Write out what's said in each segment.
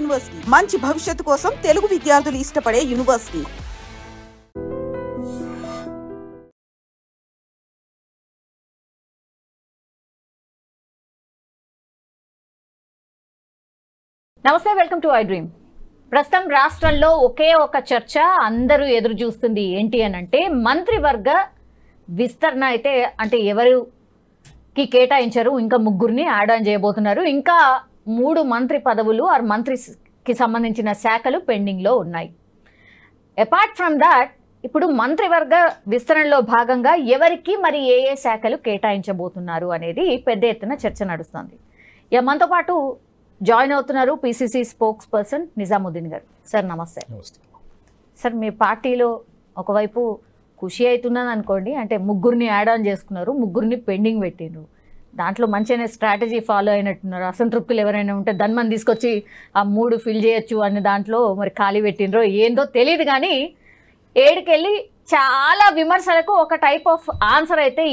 University మంచి భవిష్యత్తు కోసం తెలుగు విద్యార్థులు ఇష్టపడే యూనివర్సిటీ. నమస్తే, వెల్కమ్ టు ఐ డ్రీమ్. ప్రస్తుతం రాష్ట్రంలో ఒకే ఒక చర్చ అందరూ ఎదురు చూస్తుంది. ఏంటి అని అంటే మంత్రివర్గ విస్తరణ అయితే అంటే ఎవరికి కేటాయించారు, ఇంకా ముగ్గురిని యాడ్ ఆన్ చేయబోతున్నారు. ఇంకా 3 మంత్రి పదవులు ఆ మంత్రికి సంబంధించిన శాఖలు పెండింగ్లో ఉన్నాయి. అపార్ట్ ఫ్రమ్ దాట్ ఇప్పుడు మంత్రివర్గ విస్తరణలో భాగంగా ఎవరికి మరి ఏ శాఖలు కేటాయించబోతున్నారు అనేది పెద్ద ఎత్తున చర్చ నడుస్తుంది. మనతో పాటు జాయిన్ అవుతున్నారు పిసిసి స్పోక్స్ పర్సన్ నిజాముద్దీన్ గారు. సార్ నమస్తే. సార్, మీ పార్టీలో ఒకవైపు ఖుషి అవుతున్నది అనుకోండి, అంటే ముగ్గురిని యాడ్ ఆన్ చేసుకున్నారు, ముగ్గురిని పెండింగ్ పెట్టిండ్రు. దాంట్లో మంచిగానే స్ట్రాటజీ ఫాలో అయినట్టున్నారు. అసంతృప్తులు ఎవరైనా ఉంటే దాన్ని తీసుకొచ్చి ఆ 3 ఫిల్ చేయొచ్చు అనే దాంట్లో మరి ఖాళీ పెట్టిండ్రో ఏందో తెలియదు. కానీ ఏడుకెళ్ళి చాలా విమర్శలకు ఒక టైప్ ఆఫ్ ఆన్సర్ అయితే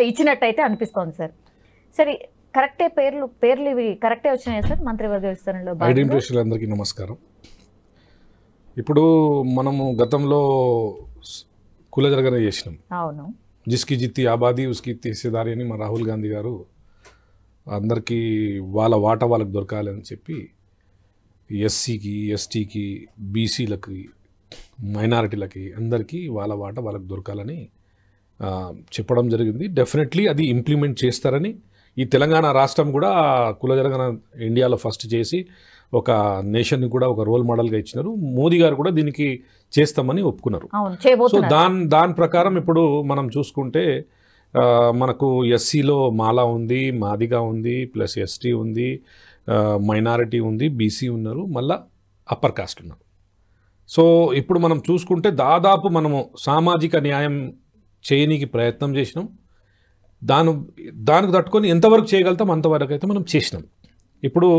ఇచ్చినట్టయితే అనిపిస్తోంది సార్. సరే, కరెక్టే పేర్లు ఇవి కరెక్టే వచ్చినాయి సార్ మంత్రివర్గ విస్తరణలో? అందరికీ నమస్కారం. ఇప్పుడు మనము గతంలో కుల జరగన చేసినాం. అవును, జిస్కి జిత్తి ఆబాదీ ఉస్కి తీసేదారి అని మా రాహుల్ గాంధీ గారు అందరికీ వాళ్ళ వాటా వాళ్ళకి దొరకాలని చెప్పి ఎస్సీకి, ఎస్టీకి, బీసీలకి, మైనారిటీలకి అందరికీ వాళ్ళ వాటా వాళ్ళకి దొరకాలని చెప్పడం జరిగింది. డెఫినెట్లీ అది ఇంప్లిమెంట్ చేస్తారని ఈ తెలంగాణ రాష్ట్రం కూడా కుల జరగన ఇండియాలో ఫస్ట్ చేసి ఒక నేషన్ని కూడా ఒక రోల్ మోడల్గా ఇచ్చినారు. మోదీ గారు కూడా దీనికి చేస్తామని ఒప్పుకున్నారు. సో దాని ప్రకారం ఇప్పుడు మనం చూసుకుంటే మనకు ఎస్సీలో మాలా ఉంది, మాదిగా ఉంది, ప్లస్ ఎస్టీ ఉంది, మైనారిటీ ఉంది, బీసీ ఉన్నారు, మళ్ళా అప్పర్ కాస్ట్ ఉన్నారు. సో ఇప్పుడు మనం చూసుకుంటే దాదాపు మనము సామాజిక న్యాయం చేయనీకి ప్రయత్నం చేసినాం. దానికి తట్టుకొని ఎంతవరకు చేయగలుగుతాం అంతవరకు అయితే మనం చేసినాం. ఇప్పుడు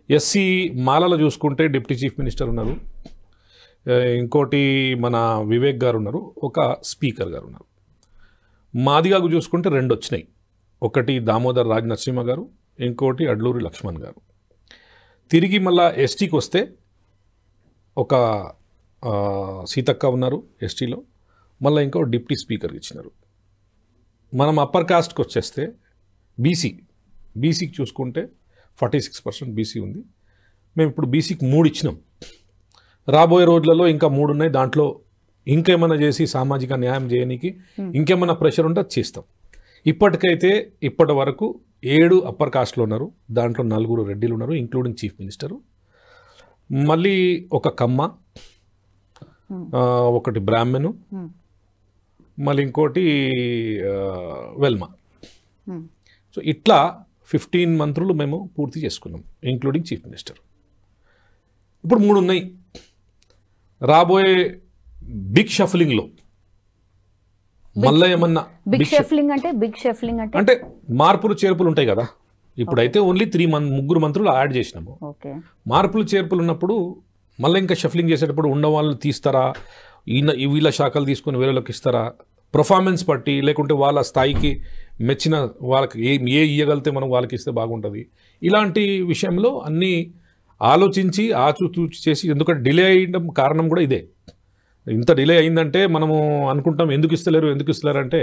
ఎస్సీ మాలలో చూసుకుంటే డిప్యూటీ చీఫ్ మినిస్టర్ ఉన్నారు, ఇంకోటి మన వివేక్ గారు ఉన్నారు, ఒక స్పీకర్ గారు ఉన్నారు. మాదిగాకు చూసుకుంటే 2 వచ్చినాయి, ఒకటి దామోదర్ రాజ్ నరసింహ గారు, ఇంకోటి అడ్లూరి లక్ష్మణ్ గారు. తిరిగి మళ్ళా ఎస్టీకి వస్తే ఒక సీతక్క ఉన్నారు ఎస్టీలో, మళ్ళీ ఇంకో డిప్యూటీ స్పీకర్కి ఇచ్చినారు. మనం అప్పర్ కాస్ట్కి వచ్చేస్తే బీసీకి చూసుకుంటే 46% బీసీ ఉంది. మేము ఇప్పుడు బీసీకి 3 ఇచ్చినాం. రాబోయే రోజులలో ఇంకా 3 ఉన్నాయి. దాంట్లో ఇంకేమైనా చేసి సామాజిక న్యాయం చేయడానికి ఇంకేమైనా ప్రెషర్ ఉంటే అది చేస్తాం. ఇప్పటి వరకు 7 అప్పర్ కాస్ట్లో ఉన్నారు. దాంట్లో 4 రెడ్డిలు ఉన్నారు, ఇంక్లూడింగ్ చీఫ్ మినిస్టరు. మళ్ళీ ఒక కమ్మ, ఒకటి బ్రాహ్మణు, మళ్ళీ ఇంకోటి వెల్మా. సో ఇట్లా 15 మంత్రులు మేము పూర్తి చేసుకున్నాం, ఇంక్లూడింగ్ చీఫ్ మినిస్టర్. ఇప్పుడు 3 ఉన్నాయి. రాబోయే బిగ్ షఫలింగ్లో మళ్ళీ ఏమన్నా అంటే మార్పులు చేర్పులు ఉంటాయి కదా. ఇప్పుడైతే ఓన్లీ 3 మంత్రులు యాడ్ చేసినాము. మార్పులు చేర్పులు ఉన్నప్పుడు మళ్ళీ ఇంకా షఫలింగ్ చేసేటప్పుడు ఉన్న వాళ్ళని తీస్తారా, వీళ్ళ శాఖలు తీసుకొని వేరేలోకి ఇస్తారా, పర్ఫార్మెన్స్ బట్టి, లేకుంటే వాళ్ళ స్థాయికి మెచ్చిన వాళ్ళకి ఏ ఇవ్వగలితే మనం వాళ్ళకి ఇస్తే బాగుంటుంది. ఇలాంటి విషయంలో అన్నీ ఆలోచించి ఆచితూచి చేసి, ఎందుకంటే డిలే అయ్యడం కారణం కూడా ఇదే. ఇంత డిలే అయిందంటే మనము అనుకుంటాం ఎందుకు ఇస్తలేరు అంటే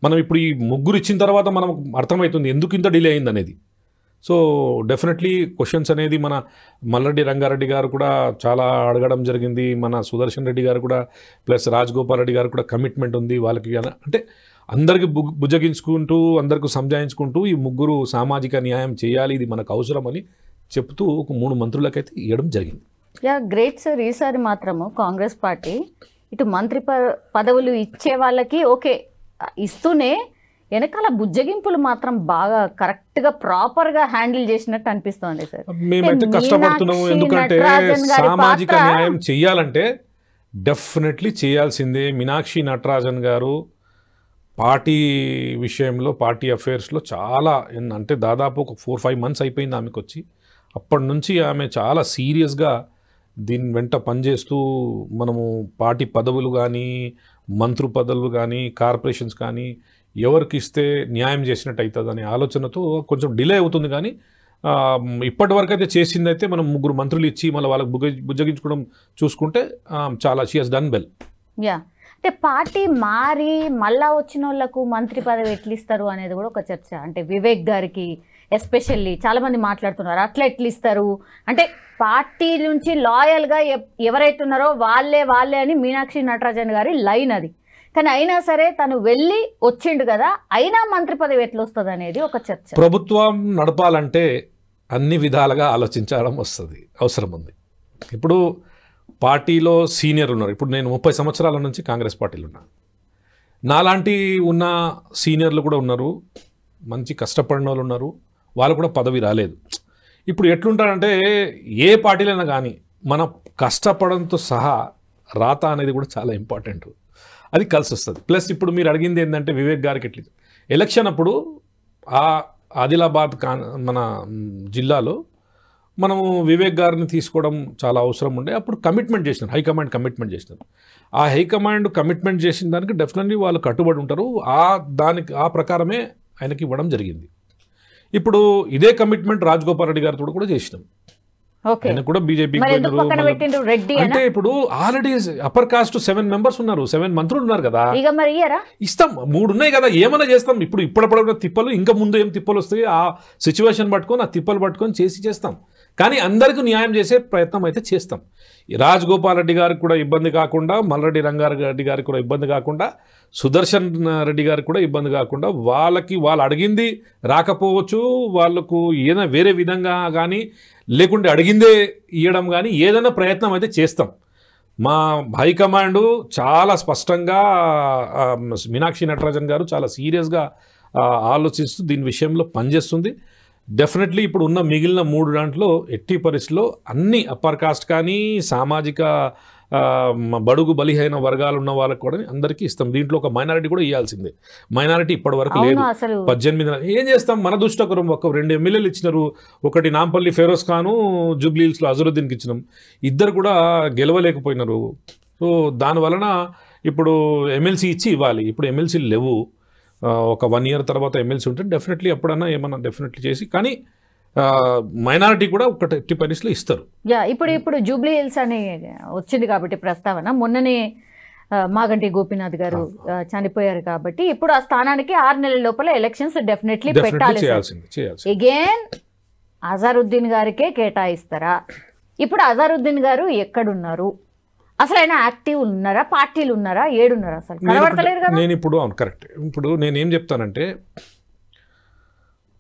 మనం ఇప్పుడు ఈ 3 ఇచ్చిన తర్వాత మనకు అర్థమవుతుంది ఎందుకు ఇంత డిలే అయింది అనేది. సో డెఫినెట్లీ క్వశ్చన్స్ అనేది మన మల్రెడ్డి రంగారెడ్డి గారు కూడా చాలా అడగడం జరిగింది, మన సుదర్శన్ రెడ్డి గారు కూడా, ప్లస్ రాజగోపాల్ రెడ్డి గారు కూడా కమిట్మెంట్ ఉంది వాళ్ళకి. అంటే అందరికి బుజ్జగించుకుంటూ అందరికి సంజాయించుకుంటూ ఈ 3 సామాజిక న్యాయం చేయాలి, ఇది మనకు అవసరం అని చెప్తూ ఒక 3 మంత్రులకైతే ఇవ్వడం జరిగింది. Great sir. ఈసారి మాత్రము కాంగ్రెస్ పార్టీ ఇటు మంత్రి పదవులు ఇచ్చే వాళ్ళకి ఓకే ఇస్తూనే వెనకాల బుజ్జగింపులు మాత్రం బాగా కరెక్ట్గా ప్రాపర్గా హ్యాండిల్ చేసినట్టు అనిపిస్తోంది సార్. మేమైతే కష్టపడుతున్నాము, ఎందుకంటే సామాజిక న్యాయం చెయ్యాలంటే డెఫినెట్లీ చేయాల్సిందే. మీనాక్షి నటరాజన్ గారు పార్టీ విషయంలో, పార్టీ అఫేర్స్లో చాలా, అంటే దాదాపు ఒక 4-5 మంత్స్ అయిపోయింది ఆమెకు వచ్చి. అప్పటి నుంచి ఆమె చాలా సీరియస్గా దీని వెంట పనిచేస్తూ మనము పార్టీ పదవులు కానీ, మంత్రి పదవులు కానీ, కార్పొరేషన్స్ కానీ ఎవరికి ఇస్తే న్యాయం చేసినట్టు అవుతుందనే ఆలోచనతో కొంచెం డిలే అవుతుంది. కానీ ఇప్పటి వరకు అయితే చేసిందైతే మనం 3 మంత్రులు ఇచ్చి మళ్ళీ వాళ్ళకి బుజ్జగించుకోవడం చూసుకుంటే చాలా she has done well. Yeah, అంటే పార్టీ మారి మళ్ళా వచ్చిన వాళ్ళకు మంత్రి పదవి ఎట్లు ఇస్తారు అనేది కూడా ఒక చర్చ. అంటే వివేక్ గారికి ఎస్పెషల్లీ చాలా మంది మాట్లాడుతున్నారు, అట్లా ఎట్లు ఇస్తారు అంటే పార్టీ నుంచి లాయల్గా ఎవరైతే ఉన్నారో వాళ్ళే అని మీనాక్షి నటరాజన్ గారి లైన్ అది. కానీ అయినా సరే తను వెళ్ళి వచ్చిండు కదా, అయినా మంత్రి పదవి ఎట్లా వస్తుంది అనేది ఒక చర్చ. ప్రభుత్వం నడపాలంటే అన్ని విధాలుగా ఆలోచించడం అవసరం ఉంది. ఇప్పుడు పార్టీలో సీనియర్ ఉన్నారు. ఇప్పుడు నేను 30 సంవత్సరాల నుంచి కాంగ్రెస్ పార్టీలో ఉన్నాను. నాలాంటి ఉన్న సీనియర్లు కూడా ఉన్నారు, మంచి కష్టపడిన వాళ్ళు ఉన్నారు, వాళ్ళు కూడా పదవి రాలేదు. ఇప్పుడు ఎట్లుంటారంటే ఏ పార్టీలైనా కానీ మన కష్టపడంతో సహా రాత అనేది కూడా చాలా ఇంపార్టెంట్, అది కలిసి వస్తుంది. ప్లస్ ఇప్పుడు మీరు అడిగింది ఏంటంటే వివేక్ గారికి ఎట్లా ఎలక్షన్ అప్పుడు ఆదిలాబాద్ మన జిల్లాలో మనము వివేక్ గారిని తీసుకోవడం చాలా అవసరం ఉండే. అప్పుడు కమిట్మెంట్ చేసినారు, హైకమాండ్ కమిట్మెంట్ చేసినారు. ఆ హైకమాండ్ కమిట్మెంట్ చేసిన దానికి డెఫినెట్లీ వాళ్ళు కట్టుబడి ఉంటారు. ఆ ప్రకారమే ఆయనకి ఇవ్వడం జరిగింది. ఇప్పుడు ఇదే కమిట్మెంట్ రాజగోపాల్ రెడ్డి గారితో కూడా చేసినాం. ఆయన కూడా బీజేపీ అంటే ఇప్పుడు ఆల్రెడీ అప్పర్ కాస్ట్ 7 మెంబర్స్ ఉన్నారు, 7 మంత్రులు ఉన్నారు కదా, ఇస్తాం. 3 ఉన్నాయి కదా, ఏమైనా చేస్తాం. ఇప్పుడప్పుడు తిప్పలు, ఇంకా ముందు ఏం తిప్పలు వస్తాయి ఆ సిచ్యువేషన్ పట్టుకొని, ఆ తిప్పలు పట్టుకొని చేస్తాం. కానీ అందరికీ న్యాయం చేసే ప్రయత్నం అయితే చేస్తాం. రాజగోపాల్ రెడ్డి గారికి కూడా ఇబ్బంది కాకుండా, మల్రెడ్డి రంగారెడ్డి గారికి కూడా ఇబ్బంది కాకుండా, సుదర్శన్ రెడ్డి గారికి కూడా ఇబ్బంది కాకుండా, వాళ్ళు అడిగింది రాకపోవచ్చు, వాళ్ళకు ఏదైనా వేరే విధంగా కానీ లేకుంటే అడిగిందే ఇవ్వడం కానీ ఏదైనా ప్రయత్నం అయితే చేస్తాం. మా హైకమాండ్ చాలా స్పష్టంగా మీనాక్షి నటరాజన్ గారు చాలా సీరియస్గా ఆలోచిస్తూ దీని విషయంలో పనిచేస్తుంది. డెఫినెట్లీ ఇప్పుడు ఉన్న మిగిలిన 3 దాంట్లో ఎట్టి పరిస్థితుల్లో అన్ని అప్పర్ కాస్ట్ కానీ సామాజిక బడుగు బలిహీన వర్గాలు ఉన్న వాళ్ళకి కూడా అందరికీ ఇస్తాం. దీంట్లో ఒక మైనారిటీ కూడా ఇవ్వాల్సిందే. మైనారిటీ ఇప్పటి వరకు లేదు. 18 ఏం చేస్తాం, మన దుష్టకరం ఒక 2 ఎమ్మెల్యేలు ఇచ్చినారు. ఒకటి నాంపల్లి ఫెరోజ్ ఖాను, జూబ్లీ హిల్స్లో అజరుద్దీన్కి ఇచ్చినాం. ఇద్దరు కూడా గెలవలేకపోయినారు. సో దానివలన ఇప్పుడు ఎమ్మెల్సీ ఇచ్చి ఇవ్వాలి. ఇప్పుడు ఎమ్మెల్సీలు లేవు. ఒక 1 ఇయర్ తర్వాత ఎమ్మెల్సీ ఉంటే డెఫినెట్లీ ఎప్పుడన్నా ఏమన్నా డెఫినెట్లీ చేసి, కానీ మైనారిటీ కూడా ఒకటి ఎట్టి పరిస్థితుల్లో ఇస్తారు. ఇప్పుడు జూబ్లీ హిల్స్ అని వచ్చింది కాబట్టి ప్రస్తావన, మొన్ననే మాగంటి గోపీనాథ్ గారు చనిపోయారు కాబట్టి ఇప్పుడు ఆ స్థానానికి 6 నెలల లోపల ఎలక్షన్స్ డెఫినెట్లీ పెట్టాలి. అగైన్ అజరుద్దీన్ గారికే కేటాయిస్తారా? ఇప్పుడు అజరుద్దీన్ గారు ఎక్కడున్నారు? అసలు ఆయన యాక్టివ్ ఉన్నారా, పార్టీలు ఉన్నారా, ఏడున్నారా? అసలు కనబడతలేరు కదా. నేను ఇప్పుడు కరెక్ట్. ఇప్పుడు నేనేం చెప్తానంటే,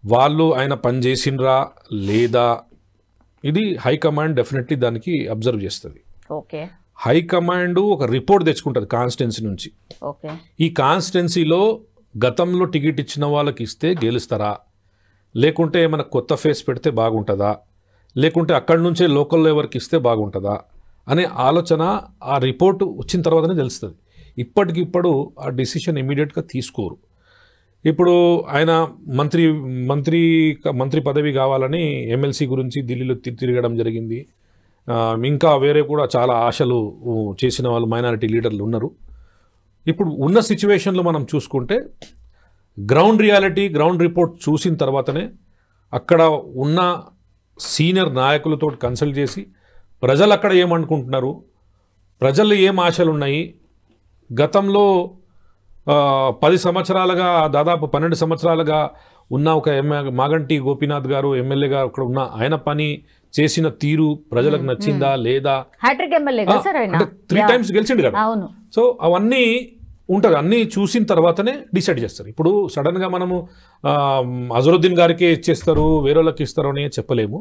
వాళ్ళు ఆయన పని చేసిండ్రా లేదా ఇది హైకమాండ్ డెఫినెట్లీ దానికి అబ్జర్వ్ చేస్తుంది. ఓకే, హైకమాండ్ ఒక రిపోర్ట్ తెచ్చుకుంటుంది కాన్స్టిట్యున్సీ నుంచి. ఓకే, ఈ కాన్స్టిట్యున్సీలో గతంలో టికెట్ ఇచ్చిన వాళ్ళకి ఇస్తే గెలుస్తారా, లేకుంటే ఏమైనా కొత్త ఫేస్ పెడితే బాగుంటుందా, లేకుంటే అక్కడి నుంచే లోకల్లో ఎవరికి ఇస్తే బాగుంటుందా అనే ఆలోచన ఆ రిపోర్టు వచ్చిన తర్వాతనే తెలుస్తుంది. ఇప్పటికిప్పుడు ఆ డిసిషన్ ఇమీడియట్గా తీసుకోరు. ఇప్పుడు ఆయన మంత్రి పదవి కావాలని ఎమ్మెల్సీ గురించి ఢిల్లీలో తిరగడం జరిగింది. ఇంకా వేరే కూడా చాలా ఆశలు చేసిన వాళ్ళు మైనారిటీ లీడర్లు ఉన్నారు. ఇప్పుడు ఉన్న సిచ్యువేషన్లో మనం చూసుకుంటే గ్రౌండ్ రియాలిటీ, గ్రౌండ్ రిపోర్ట్ చూసిన తర్వాతనే అక్కడ ఉన్న సీనియర్ నాయకులతో కన్సల్ట్ చేసి ప్రజలు అక్కడ ఏమనుకుంటున్నారు, ప్రజలు ఏం ఆశలు ఉన్నాయి, గతంలో 10 సంవత్సరాలుగా దాదాపు 12 సంవత్సరాలుగా ఉన్న ఒక మాగంటి గోపీనాథ్ గారు ఎమ్మెల్యేగా అక్కడ ఉన్న ఆయన పని చేసిన తీరు ప్రజలకు నచ్చిందా లేదా, అంటే 3 టైమ్స్ గెలిచిండు కదా. సో అవన్నీ ఉంటుంది, అన్నీ చూసిన తర్వాతనే డిసైడ్ చేస్తారు. ఇప్పుడు సడన్గా మనము అజరుద్దీన్ గారికే ఇచ్చేస్తారు, వేరే వాళ్ళకి ఇస్తారు అని చెప్పలేము.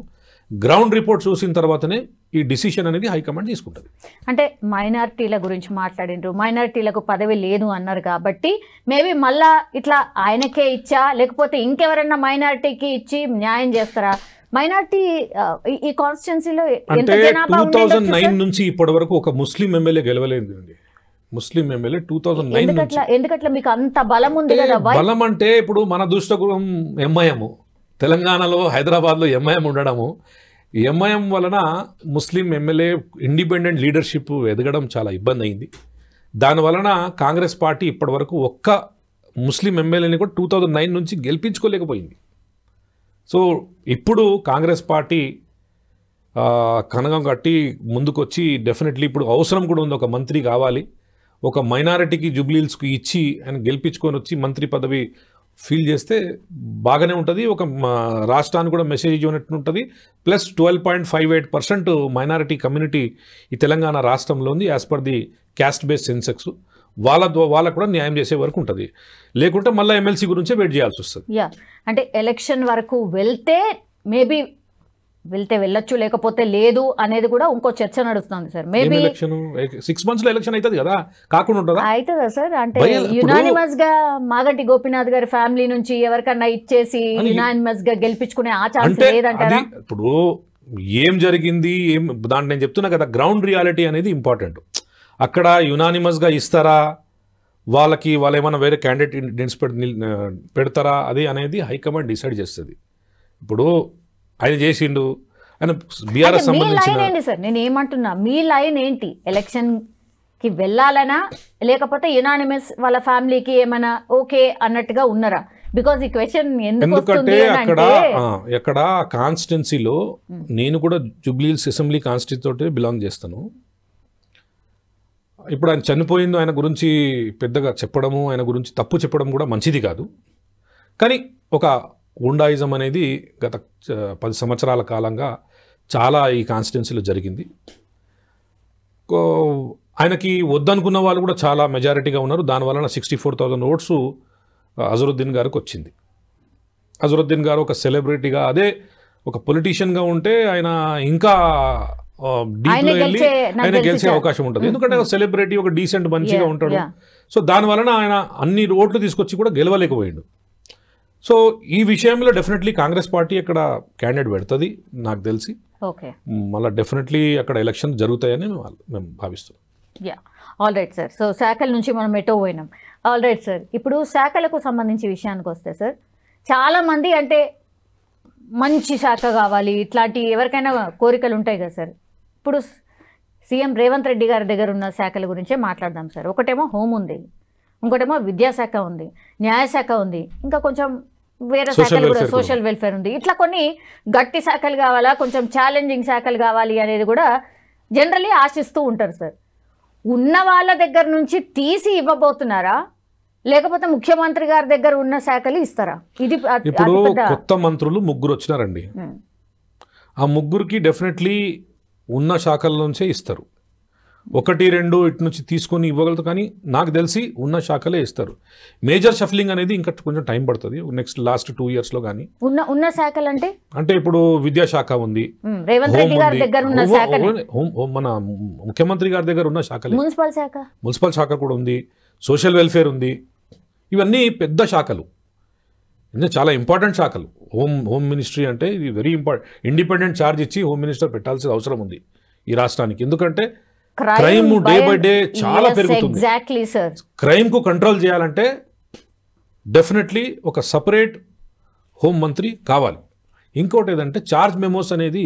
గ్రౌండ్ రిపోర్ట్ చూసిన తర్వాతనే ఈ డిసిషన్ అనేది హైకమాండ్ తీసుకుంటుంది. అంటే మైనారిటీల గురించి మాట్లాడిండ్రు, మైనారిటీలకు పదవి లేదు అన్నారు కాబట్టి మేబీ మళ్ళా ఇట్లా ఆయనకే ఇచ్చా లేకపోతే ఇంకెవరన్నా మైనారిటీకి ఇచ్చి న్యాయం చేస్తారా? మైనారిటీ ఈ కాన్స్టిట్యున్సీలో అంటే 2009 నుంచి ఇప్పటి వరకు ఒక ముస్లిం ఎమ్మెల్యే గెలవలేదు అండి. ముస్లిం ఎమ్మెల్యే 2009 నుంచి. ఎందుకట్లా మీకు అంత బలం ఉంది కదా? బలం అంటే ఇప్పుడు మన దుష్టగుణం ఎంఐఎం, తెలంగాణలో హైదరాబాద్లో ఎంఐఎం ఉండడము, ఎంఐఎం వలన ముస్లిం ఎమ్మెల్యే ఇండిపెండెంట్ లీడర్షిప్ ఎదగడం చాలా ఇబ్బంది అయింది. దానివలన కాంగ్రెస్ పార్టీ ఇప్పటి వరకు ఒక్క ముస్లిం ఎమ్మెల్యేని కూడా 2009 నుంచి గెలిపించుకోలేకపోయింది. సో ఇప్పుడు కాంగ్రెస్ పార్టీ కనగం కట్టి ముందుకొచ్చి డెఫినెట్లీ ఇప్పుడు అవసరం కూడా ఉంది, ఒక మంత్రి కావాలి, ఒక మైనారిటీకి జూబ్లీహిల్స్కి ఇచ్చి ఆయన గెలిపించుకొని వచ్చి మంత్రి పదవి ఫీల్ చేస్తే బాగానే ఉంటుంది, ఒక రాష్ట్రానికి కూడా మెసేజ్ ఇవ్వనట్టు ఉంటుంది. ప్లస్ 12.58% మైనారిటీ కమ్యూనిటీ ఈ తెలంగాణ రాష్ట్రంలో ఉంది as per the caste based Sensex. వాళ్ళకు కూడా న్యాయం చేసే వరకు ఉంటుంది, లేకుంటే మళ్ళీ ఎమ్మెల్సీ గురించే వెయిట్ చేయాల్సి వస్తుంది. అంటే ఎలక్షన్ వరకు వెళ్తే మేబీ వెళ్ళొచ్చు, లేకపోతే లేదు అనేది కూడా ఇంకో చర్చ నడుస్తుంది సార్. మేబీ ఎలక్షన్ 6 months లో ఎలక్షన్ అవుతుంది కదా, కాకుండా ఉంటుందా? అవుతుందా సార్? అంటే యునానిమస్ గా మాగంటి గోపీనాథ్ గారి ఫ్యామిలీ నుంచి ఎవరికన్నా ఇచ్చేసి యునానిమస్ గా గెలిపించుకునే ఆ ఛాన్స్ లేదంటారా? ఇప్పుడు ఏం జరిగింది, దాంట్లో నేను చెప్తున్నా కదా, గ్రౌండ్ రియాలిటీ అనేది ఇంపార్టెంట్. అక్కడ యునానిమస్ గా ఇస్తారా, వాళ్ళు ఏమైనా వేరే క్యాండిడేట్ పెడతారా, అది అనేది హైకమాండ్ డిసైడ్ చేస్తుంది. ఇప్పుడు ఆయన చేసిండు, ఆయన బీఆర్ఎస్ సంబంధించిన ఏంటి సార్, నేను ఏమంటున్నా, మీ లైన్ ఏంటి? ఎలక్షన్ కి వెళ్ళాలనా, లేకపోతే యునానిమస్ వాళ్ళ ఫ్యామిలీకి ఏమైనా ఓకే అన్నట్టుగా ఉన్నారా? బికాజ్ ఈ క్వశ్చన్ ఎందుకంటే అక్కడ కాన్స్టిట్యున్సీలో నేను కూడా జూబ్లీహిల్స్ అసెంబ్లీ కాన్స్టిట్యూన్సీ తోటి బిలాంగ్ చేస్తాను. ఇప్పుడు ఆయన చనిపోయింది, ఆయన గురించి పెద్దగా చెప్పడము, ఆయన గురించి తప్పు చెప్పడం కూడా మంచిది కాదు. కానీ ఒక గుండాయిజం అనేది గత 10 సంవత్సరాల కాలంగా చాలా ఈ కాన్స్టిట్యున్సీలో జరిగింది. ఆయనకి వద్దనుకున్న వాళ్ళు కూడా చాలా మెజారిటీగా ఉన్నారు. దానివలన 64,000 ఓట్స్ అజరుద్దీన్ గారికి వచ్చింది. అజరుద్దీన్ గారు ఒక సెలబ్రిటీగా, అదే ఒక పొలిటీషియన్గా ఉంటే ఆయన ఇంకా డీప్లో వెళ్ళి ఆయన గెలిచే అవకాశం ఉంటుంది. ఎందుకంటే ఒక సెలబ్రిటీ, ఒక డీసెంట్ మంచిగా ఉంటాడు. సో దానివలన ఆయన అన్ని ఓట్లు తీసుకొచ్చి కూడా గెలవలేకపోయాడు. సో ఈ విషయంలో డెఫినెట్లీ కాంగ్రెస్ పార్టీ అక్కడ క్యాండిడేట్ పెడుతుంది నాకు తెలిసి. మళ్ళీ డెఫినెట్లీ అక్కడ ఎలక్షన్ జరుగుతాయని మేము భావిస్తున్నాం. All right sir. సో శాఖల నుంచి మనం ఎటో పోయినాం. ఆల్ రైట్ సార్, ఇప్పుడు శాఖలకు సంబంధించి విషయానికి వస్తే సార్, చాలామంది అంటే మంచి శాఖ కావాలి ఇట్లాంటి ఎవరికైనా కోరికలు ఉంటాయి కదా సార్. ఇప్పుడు సీఎం రేవంత్ రెడ్డి గారి దగ్గర ఉన్న శాఖల గురించే మాట్లాడదాం సార్. ఒకటేమో హోమ్ ఉంది, ఇంకోటేమో విద్యాశాఖ ఉంది, న్యాయశాఖ ఉంది, ఇంకా కొంచెం వేరే శాఖలు కూడా సోషల్ వెల్ఫేర్ ఉంది. ఇట్లా కొన్ని గట్టి శాఖలు కావాలా, కొంచెం ఛాలెంజింగ్ శాఖలు కావాలి అనేది కూడా జనరల్లీ ఆశిస్తూ ఉంటారు సార్. ఉన్న వాళ్ళ దగ్గర నుంచి తీసి ఇవ్వబోతున్నారా, లేకపోతే ముఖ్యమంత్రి గారి దగ్గర ఉన్న శాఖలు ఇస్తారా? ఇది ఇప్పుడు కొత్త మంత్రులు 3 వచ్చినారండి. ఆ 3కి డెఫినెట్లీ ఉన్న శాఖల నుంచే ఇస్తారు. 1-2 ఇటు నుంచి తీసుకొని ఇవ్వగలుగుతారు, కానీ నాకు తెలిసి ఉన్న శాఖలే ఇస్తారు. మేజర్ షఫ్లింగ్ అనేది ఇంకా కొంచెం టైం పడుతుంది, లాస్ట్ 2 yearsలో. కానీ ఉన్న శాఖలు అంటే ఇప్పుడు విద్యాశాఖ ఉంది, మన ముఖ్యమంత్రి గారి దగ్గర ఉన్న శాఖలే. మున్సిపల్ శాఖ కూడా ఉంది, సోషల్ వెల్ఫేర్ ఉంది. ఇవన్నీ పెద్ద శాఖలు, చాలా ఇంపార్టెంట్ శాఖలు. హోమ్ మినిస్ట్రీ అంటే ఇది వెరీ ఇంపార్టెంట్. ఇండిపెండెంట్ ఛార్జ్ ఇచ్చి హోమ్ మినిస్టర్ పెట్టాల్సిన అవసరం ఉంది ఈ రాష్ట్రానికి. ఎందుకంటే క్రైమ్ డే బై డే చాలా పెరుగుతుంది. క్రైమ్ కు కంట్రోల్ చేయాలంటే డెఫినెట్లీ ఒక సపరేట్ హోమ్ మంత్రి కావాలి. ఇంకోటి ఏదంటే ఛార్జ్ మెమోస్ అనేది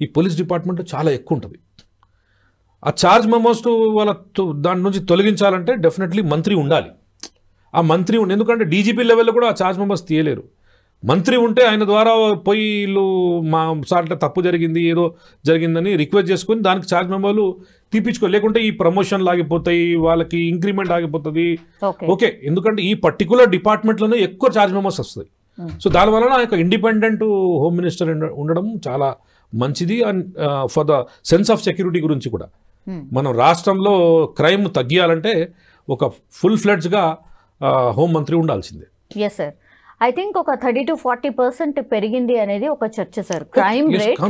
ఈ పోలీస్ డిపార్ట్మెంట్లో చాలా ఎక్కువ ఉంటుంది. ఆ ఛార్జ్ మెమోస్ దాని నుంచి తొలగించాలంటే డెఫినెట్లీ మంత్రి ఉండాలి. ఆ మంత్రి ఎందుకంటే డీజీపీ లెవెల్లో కూడా ఆ ఛార్జ్ మెమోస్ తీయలేరు. మంత్రి ఉంటే ఆయన ద్వారా పోయి వీళ్ళు మా సార్ట తప్పు జరిగింది, ఏదో జరిగిందని రిక్వెస్ట్ చేసుకుని దానికి ఛార్జ్ మెమోలు తీపించుకో, లేకుంటే ఈ ప్రమోషన్లు ఆగిపోతాయి, వాళ్ళకి ఇంక్రిమెంట్ ఆగిపోతుంది. ఓకే, ఎందుకంటే ఈ పర్టికులర్ డిపార్ట్మెంట్లోనే ఎక్కువ ఛార్జ్ మెమోస్ వస్తాయి. సో దానివలన ఒక ఇండిపెండెంట్ హోమ్ మినిస్టర్ ఉండడం చాలా మంచిది. And for the sense of security గురించి కూడా మనం రాష్ట్రంలో క్రైమ్ తగ్గియాలంటే ఒక ఫుల్ ఫ్లెడ్జ్గా హోమ్ మంత్రి ఉండాల్సిందే. ఎస్ సార్, ఐ థింక్ ఒక 30 to 40% పెరిగింది అనేది ఒక చర్చ సార్ క్రైమ్ రేట్.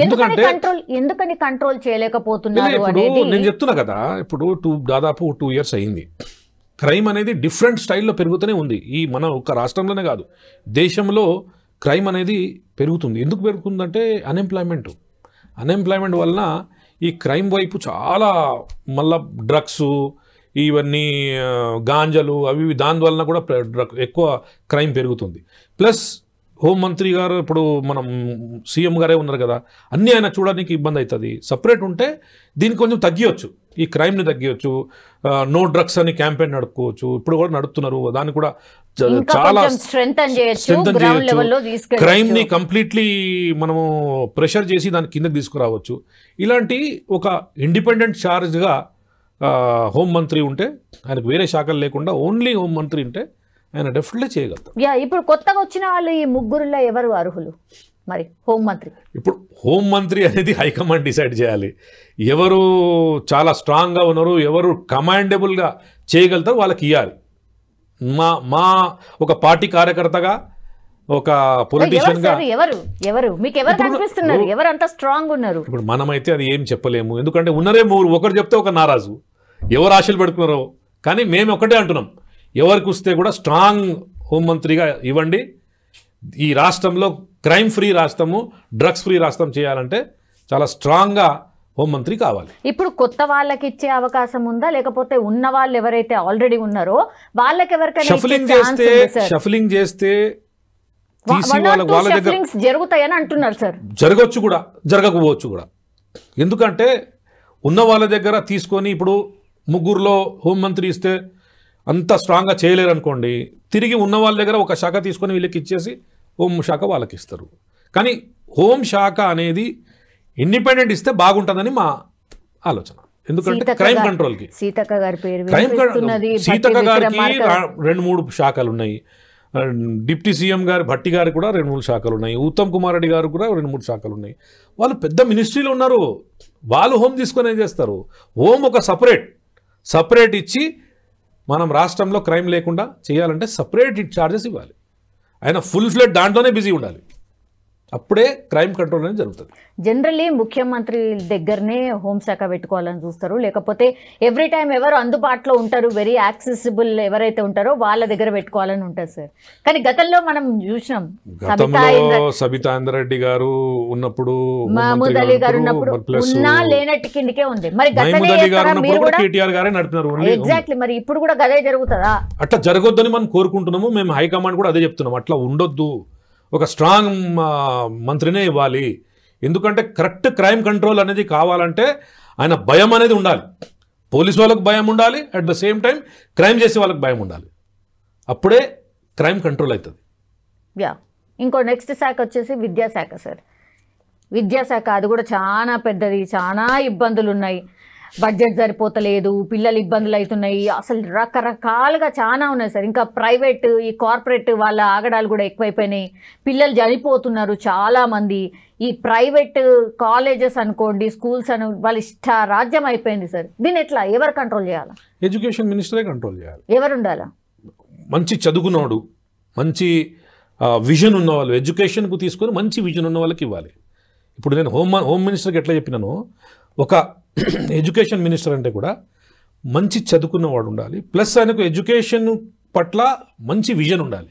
ఎందుకని కంట్రోల్ చేయలేకపోతున్నారు అనేది నేను చెప్తున్నా కదా. ఇప్పుడు దాదాపు 2 years అయింది. క్రైమ్ అనేది డిఫరెంట్ స్టైల్లో పెరుగుతూనే ఉంది. మన ఒక రాష్ట్రంలోనే కాదు, దేశంలో క్రైమ్ అనేది పెరుగుతుంది. ఎందుకు పెరుగుతుందంటే అన్ఎంప్లాయ్మెంట్ వలన ఈ క్రైమ్ వైపు చాలా, మళ్ళా డ్రగ్స్, ఇవన్నీ గాంజలు అవి, దానివలన కూడా ఎక్కువ క్రైమ్ పెరుగుతుంది. ప్లస్ హోం మంత్రి గారు ఇప్పుడు మనం సీఎం గారే ఉన్నారు కదా, అన్నీ ఆయన చూడడానికి ఇబ్బంది అవుతుంది. సపరేట్ ఉంటే దీనికి కొంచెం తగ్గియచ్చు. ఈ క్రైమ్ని తగ్గించవచ్చు. నో డ్రగ్స్ అని క్యాంపెయిన్ నడుపుకోవచ్చు. ఇప్పుడు కూడా నడుపుతున్నారు. దాన్ని కూడా చాలా స్ట్రెంథన్ చేయొచ్చు. క్రైమ్ని కంప్లీట్లీ మనము ప్రెషర్ చేసి దాని కిందకి తీసుకురావచ్చు. ఇలాంటి ఒక ఇండిపెండెంట్ ఛార్జ్గా హోంమంత్రి ఉంటే, ఆయనకు వేరే శాఖలు లేకుండా ఓన్లీ హోంమంత్రి ఉంటే ఆయన డెఫినెట్లీ చేయగలుగుతారు. ఇప్పుడు కొత్తగా వచ్చిన వాళ్ళు ఈ ముగ్గురులో ఎవరు అర్హులు మరి హోంమంత్రి? ఇప్పుడు హోంమంత్రి అనేది హైకమాండ్ డిసైడ్ చేయాలి. ఎవరు చాలా స్ట్రాంగ్గా ఉన్నారు, ఎవరు కమాండబుల్గా చేయగలుగుతారు వాళ్ళకి ఇవ్వాలి. మా ఒక పార్టీ కార్యకర్తగా, ఒక పొలిటీషియన్గా ఎవరు మీకు ఎవరు కనిపిస్తున్నారు? ఎవరు అంత స్ట్రాంగ్ ఉన్నారు? ఇప్పుడు మనమైతే అది ఏం చెప్పలేము. ఎందుకంటే ఉన్నరే ఒకరు చెప్తే ఒక నారాజు, ఎవరు ఆశలు పెడుతున్నారో. కానీ మేము ఒకటే అంటున్నాం, ఎవరికి వస్తే కూడా స్ట్రాంగ్ హోంమంత్రిగా ఇవ్వండి. ఈ రాష్ట్రంలో క్రైమ్ ఫ్రీ రాష్ట్రము, డ్రగ్స్ ఫ్రీ రాష్ట్రం చేయాలంటే చాలా స్ట్రాంగ్గా హోంమంత్రి కావాలి. ఇప్పుడు కొత్త వాళ్ళకి ఇచ్చే అవకాశం ఉందా, లేకపోతే ఉన్న వాళ్ళు ఎవరైతే ఆల్రెడీ ఉన్నారో వాళ్ళకి ఎవరికైనా షఫలింగ్ చేస్తే జరుగుతాయని అంటున్నారు సార్? జరగవచ్చు కూడా, జరగకపోవచ్చు కూడా. ఎందుకంటే ఉన్న వాళ్ళ దగ్గర తీసుకొని ఇప్పుడు ముగ్గురులో హోంమంత్రి ఇస్తే అంత స్ట్రాంగ్గా చేయలేరు అనుకోండి, తిరిగి ఉన్న వాళ్ళ దగ్గర ఒక శాఖ తీసుకొని వీళ్ళకి ఇచ్చేసి హోం శాఖ వాళ్ళకి ఇస్తారు. కానీ హోం శాఖ అనేది ఇండిపెండెంట్ ఇస్తే బాగుంటుందని మా ఆలోచన. ఎందుకంటే క్రైమ్ కంట్రోల్కి సీతక్క గారికి 2-3 శాఖలు ఉన్నాయి. డిప్యూటీ సీఎం గారు భట్టి గారికి కూడా 2-3 శాఖలు ఉన్నాయి. ఉత్తమ్ కుమార్ రెడ్డి గారు కూడా 2-3 శాఖలు ఉన్నాయి. వాళ్ళు పెద్ద మినిస్ట్రీలు ఉన్నారు. వాళ్ళు హోం తీసుకొని ఏం చేస్తారు? హోం ఒక సపరేట్ ఇచ్చి మనం రాష్ట్రంలో క్రైమ్ లేకుండా చేయాలంటే సపరేట్ ఛార్జెస్ ఇవ్వాలి. ఆయన ఫుల్ ఫ్లెడ్ దాంట్లోనే బిజీ ఉండాలి. అప్పుడే క్రైమ్ కంట్రోల్ అనేది జరుగుతుంది. జనరల్లీ ముఖ్యమంత్రి దగ్గరనే హోంశాఖ పెట్టుకోవాలని చూస్తారు, లేకపోతే ఎవ్రీ టైం ఎవరు అందుబాటులో ఉంటారు, వెరీ యాక్సెసిబుల్ ఎవరైతే ఉంటారో వాళ్ళ దగ్గర పెట్టుకోవాలని ఉంటుంది సార్. కానీ గతంలో మనం చూసినాం, సబితా ఇంద్రారెడ్డి గారు ఉన్నప్పుడు, మహమూద్ అలీ గారు ఉన్నప్పుడు ఉన్నా లేనట్టు కిందకే ఉంది. మరి ఎగ్జాక్ట్లీ మరి ఇప్పుడు కూడా గదే జరుగుతుందా? అట్లా జరగొద్దని మనం కోరుకుంటున్నాము. మేము హైకమాండ్ కూడా అదే చెప్తున్నాం, అట్లా ఉండొద్దు, ఒక స్ట్రాంగ్ మంత్రినే ఇవ్వాలి. ఎందుకంటే కరెక్ట్ క్రైమ్ కంట్రోల్ అనేది కావాలంటే ఆయన భయం అనేది ఉండాలి. పోలీసు వాళ్ళకి భయం ఉండాలి, at the same time crime చేసే వాళ్ళకి భయం ఉండాలి. అప్పుడే క్రైమ్ కంట్రోల్ అవుతుంది. ఇంకో నెక్స్ట్ శాఖ వచ్చేసి విద్యాశాఖ సార్. విద్యాశాఖ అది కూడా చాలా పెద్దది, చాలా ఇబ్బందులు ఉన్నాయి. బడ్జెట్ సరిపోతలేదు, పిల్లలు ఇబ్బందులు అవుతున్నాయి, అసలు రకరకాలుగా చాలా ఉన్నాయి సార్. ఇంకా ప్రైవేట్, ఈ కార్పొరేట్ వాళ్ళ ఆగడాలు కూడా ఎక్కువైపోయినాయి. పిల్లలు చనిపోతున్నారు చాలామంది. ఈ ప్రైవేట్ కాలేజెస్ అనుకోండి, స్కూల్స్ అని వాళ్ళ ఇష్ట రాజ్యం అయిపోయింది సార్. దీన్ని ఎట్లా ఎవరు కంట్రోల్ చేయాలి? ఎడ్యుకేషన్ మినిస్టరే కంట్రోల్ చేయాలి. ఎవరు ఉండాలా? మంచి చదువుకున్నవాడు, మంచి విజన్ ఉన్నవాళ్ళు, ఎడ్యుకేషన్కు తీసుకొని మంచి విజన్ ఉన్న వాళ్ళకి ఇవ్వాలి. ఇప్పుడు నేను హోమ్ మినిస్టర్కి ఎట్లా చెప్పినానో, ఒక ఎడ్యుకేషన్ మినిస్టర్ అంటే కూడా మంచి చదువుకున్నవాడు ఉండాలి, ప్లస్ ఆయనకు ఎడ్యుకేషన్ పట్ల మంచి విజన్ ఉండాలి.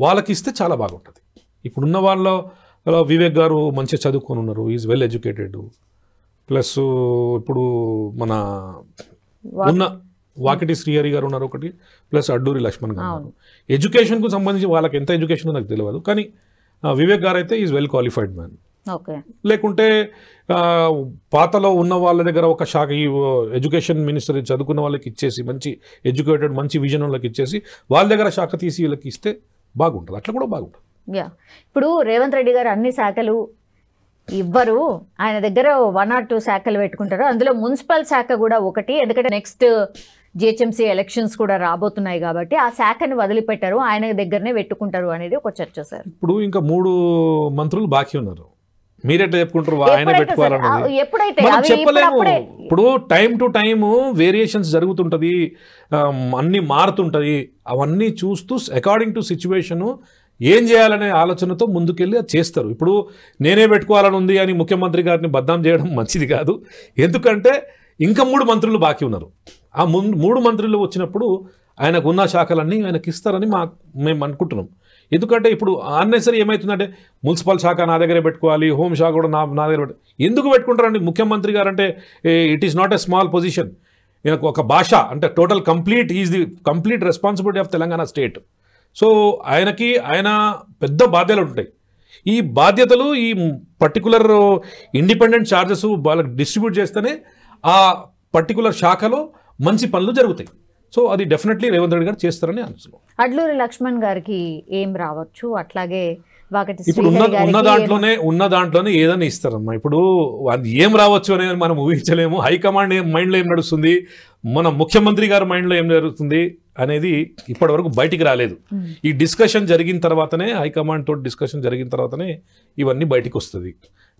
వాళ్ళకి ఇస్తే చాలా బాగుంటుంది. ఇప్పుడున్న వాళ్ళ వివేక్ గారు మంచిగా చదువుకొని ఉన్నారు, ఈజ్ వెల్ ఎడ్యుకేటెడ్. ప్లస్ ఇప్పుడు మన ఉన్న వాకిటి శ్రీహరి గారు ఉన్నారు ఒకటి, ప్లస్ అడ్డూరి లక్ష్మణ్ గారు ఉన్నారు. ఎడ్యుకేషన్కు సంబంధించి వాళ్ళకి ఎంత ఎడ్యుకేషన్ నాకు తెలియదు, కానీ వివేక్ గారు అయితే ఈజ్ వెల్ క్వాలిఫైడ్ మ్యాన్. లేకుంటే పాతలో ఉన్న వాళ్ళ దగ్గర ఒక శాఖ, ఈ ఎడ్యుకేషన్ మినిస్టర్ చదువుకున్న వాళ్ళకి ఇచ్చేసి, మంచి ఎడ్యుకేటెడ్ మంచి విజన్ వాళ్ళకి ఇచ్చేసి వాళ్ళ దగ్గర శాఖ తీసి వీళ్ళకి ఇస్తే బాగుంటుంది. అట్లా కూడా బాగుంటుంది. ఇప్పుడు రేవంత్ రెడ్డి గారు అన్ని శాఖలు ఇవ్వరు, ఆయన దగ్గర 1 or 2 శాఖలు పెట్టుకుంటారు. అందులో మున్సిపల్ శాఖ కూడా ఒకటి. ఎందుకంటే నెక్స్ట్ జిహెచ్ఎంసీ ఎలక్షన్స్ కూడా రాబోతున్నాయి కాబట్టి ఆ శాఖని వదిలిపెట్టారు, ఆయన దగ్గరనే పెట్టుకుంటారు అనేది ఒక చర్చ సార్. ఇప్పుడు ఇంకా 3 మంత్రులు బాకీ ఉన్నారు. మీరెట్లా చెప్పుకుంటారు ఆయన పెట్టుకోవాలన్నది? చెప్పలేము. ఇప్పుడు టైం టు టైము వేరియేషన్స్ జరుగుతుంటుంది, అన్నీ మారుతుంటుంది. అవన్నీ చూస్తూ అకార్డింగ్ టు సిచ్యువేషను ఏం చేయాలనే ఆలోచనతో ముందుకెళ్ళి అది చేస్తారు. ఇప్పుడు నేనే పెట్టుకోవాలని ఉంది అని ముఖ్యమంత్రి గారిని బద్నాం చేయడం మంచిది కాదు. ఎందుకంటే ఇంకా 3 మంత్రులు బాకీ ఉన్నారు. ఆ 3 మంత్రులు వచ్చినప్పుడు ఆయనకు ఉన్న శాఖలన్నీ ఆయనకి ఇస్తారని మేము అనుకుంటున్నాం. ఎందుకంటే ఇప్పుడు అన్నెసరీ ఏమవుతుందంటే మున్సిపల్ శాఖ నా దగ్గరే పెట్టుకోవాలి, హోమ్ శాఖ కూడా నా దగ్గర ఎందుకు పెట్టుకుంటారండి? ముఖ్యమంత్రి గారు అంటే it is not a small position. ఒక భాష అంటే total complete is the complete responsibility of Telangana state. So ఆయన పెద్ద బాధ్యతలు ఉంటాయి. ఈ బాధ్యతలు ఈ పర్టికులర్ ఇండిపెండెంట్ ఛార్జెస్ వాళ్ళకి డిస్ట్రిబ్యూట్ చేస్తేనే ఆ పర్టికులర్ శాఖలో మంచి పనులు జరుగుతాయి. సో అది డెఫినెట్లీ రేవంత్ రెడ్డి గారు చేస్తారని అనుకున్నాం. అడ్లూరి లక్ష్మణ్ గారికి ఏం రావచ్చు, అట్లాగే వాకటి ఇప్పుడు ఉన్న దాంట్లోనే ఏదైనా ఇస్తారమ్మా. ఇప్పుడు అది ఏం రావచ్చు అనేది మనం ఊహించలేము. హైకమాండ్ మైండ్లో ఏం నడుస్తుంది, మన ముఖ్యమంత్రి గారి మైండ్లో ఏం జరుగుతుంది అనేది ఇప్పటి వరకు బయటికి రాలేదు. ఈ డిస్కషన్ జరిగిన తర్వాతనే, హైకమాండ్ తోటి డిస్కషన్ జరిగిన తర్వాతనే ఇవన్నీ బయటికి వస్తుంది.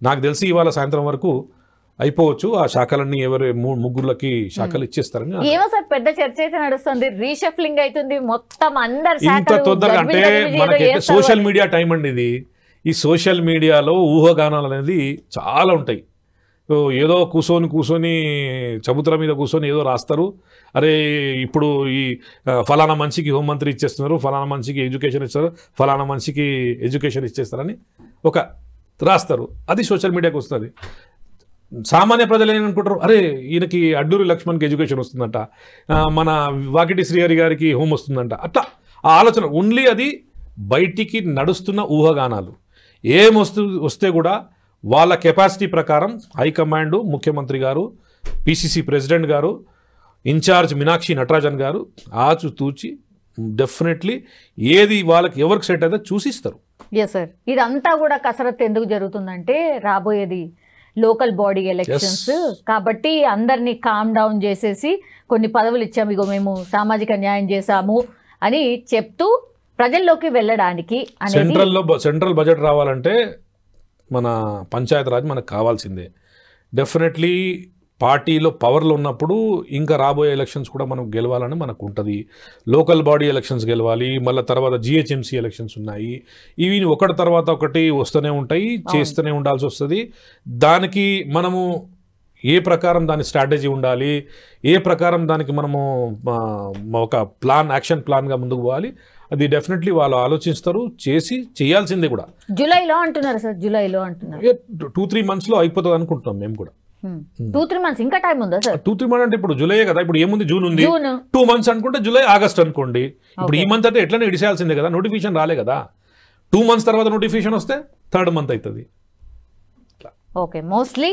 నాకు తెలిసి ఇవాళ సాయంత్రం వరకు అయిపోవచ్చు. ఆ శాఖలన్నీ ఎవరు ముగ్గురులకి శాఖలు ఇచ్చేస్తారని. ఏమో సార్ పెద్ద చర్చ అయితే నడుస్తుంది, రీషఫ్లింగ్ అవుతుంది మొత్తం అందరు. ఇంత తొందరగా అంటే మనకైతే సోషల్ మీడియా టైం అండి ఇది. ఈ సోషల్ మీడియాలో ఊహాగానాలు అనేది చాలా ఉంటాయి. ఏదో కూర్చొని చబుతల మీద కూర్చొని ఏదో రాస్తారు. అరే ఇప్పుడు ఈ ఫలానా మనిషికి హోంమంత్రి ఇచ్చేస్తున్నారు, ఫలానా మనిషికి ఎడ్యుకేషన్ ఇస్తారు, ఫలానా మనిషికి ఎడ్యుకేషన్ ఇచ్చేస్తారని ఒక రాస్తారు. అది సోషల్ మీడియాకి వస్తుంది. సామాన్య ప్రజలు ఏమనుకుంటారు, అరే ఈయనకి అడ్లూరి లక్ష్మణ్కి ఎడ్యుకేషన్ వస్తుందంట, మన వాకిటి శ్రీహరి గారికి హోమ్ వస్తుందంట. అట్లా ఆ ఆలోచన ఓన్లీ అది బయటికి నడుస్తున్న ఊహాగానాలు. వస్తే కూడా వాళ్ళ కెపాసిటీ ప్రకారం హైకమాండ్, ముఖ్యమంత్రి గారు, పిసిసి ప్రెసిడెంట్ గారు, ఇన్ఛార్జ్ మీనాక్షి నటరాజన్ గారు ఆచితూచి డెఫినెట్లీ ఏది వాళ్ళకి ఎవరికి సెట్ అయితే చూసిస్తారు. ఎస్ సార్, ఇదంతా కూడా కసరత్తు ఎందుకు జరుగుతుందంటే రాబోయేది లోకల్ బాడీ ఎలక్షన్స్ కాబట్టి అందరినీ కామ్ డౌన్ చేసేసి కొన్ని పదవులు ఇచ్చాము, ఇగో మేము సామాజిక న్యాయం చేశాము అని చెప్తూ ప్రజల్లోకి వెళ్ళడానికి. సెంట్రల్ బడ్జెట్ రావాలంటే మన పంచాయత్ రాజ్ మనకు కావాల్సిందే. డెఫినెట్లీ పార్టీలో పవర్లో ఉన్నప్పుడు ఇంకా రాబోయే ఎలక్షన్స్ కూడా మనం గెలవాలని మనకు ఉంటుంది. లోకల్ బాడీ ఎలక్షన్స్ గెలవాలి, మళ్ళీ తర్వాత జిహెచ్ఎంసీ ఎలక్షన్స్ ఉన్నాయి. ఇవి ఒకటి తర్వాత ఒకటి వస్తూనే ఉంటాయి, చేస్తూనే ఉండాల్సి వస్తుంది. దానికి మనము ఏ ప్రకారం దాని స్ట్రాటజీ ఉండాలి, ఏ ప్రకారం దానికి మనము ఒక యాక్షన్ ప్లాన్గా ముందుకు పోవాలి, అది డెఫినెట్లీ వాళ్ళు ఆలోచిస్తారు, చేయాల్సిందే కూడా. జూలైలో అంటున్నారు సార్, జూలైలో అంటున్నారు. 2-3 monthsలో అయిపోతుంది అనుకుంటున్నాం మేము కూడా. 2-3 months ఇంకా టైం ఉందా సార్? 2-3 months అంటే ఇప్పుడు జూలై కదా, ఇప్పుడు ఏముంది, జూన్ ఉంది. 2 months అనుకుంటే జూలై ఆగస్ట్ అనుకోండి. ఇప్పుడు ఈ మంత్ అంటే ఎట్లనే ఇడిసేయాల్సిందే కదా, నోటిఫికేషన్ రాలే కదా. 2 months తర్వాత నోటిఫికేషన్ వస్తే 3rd month అవుతుంది. ఓకే, మోస్ట్లీ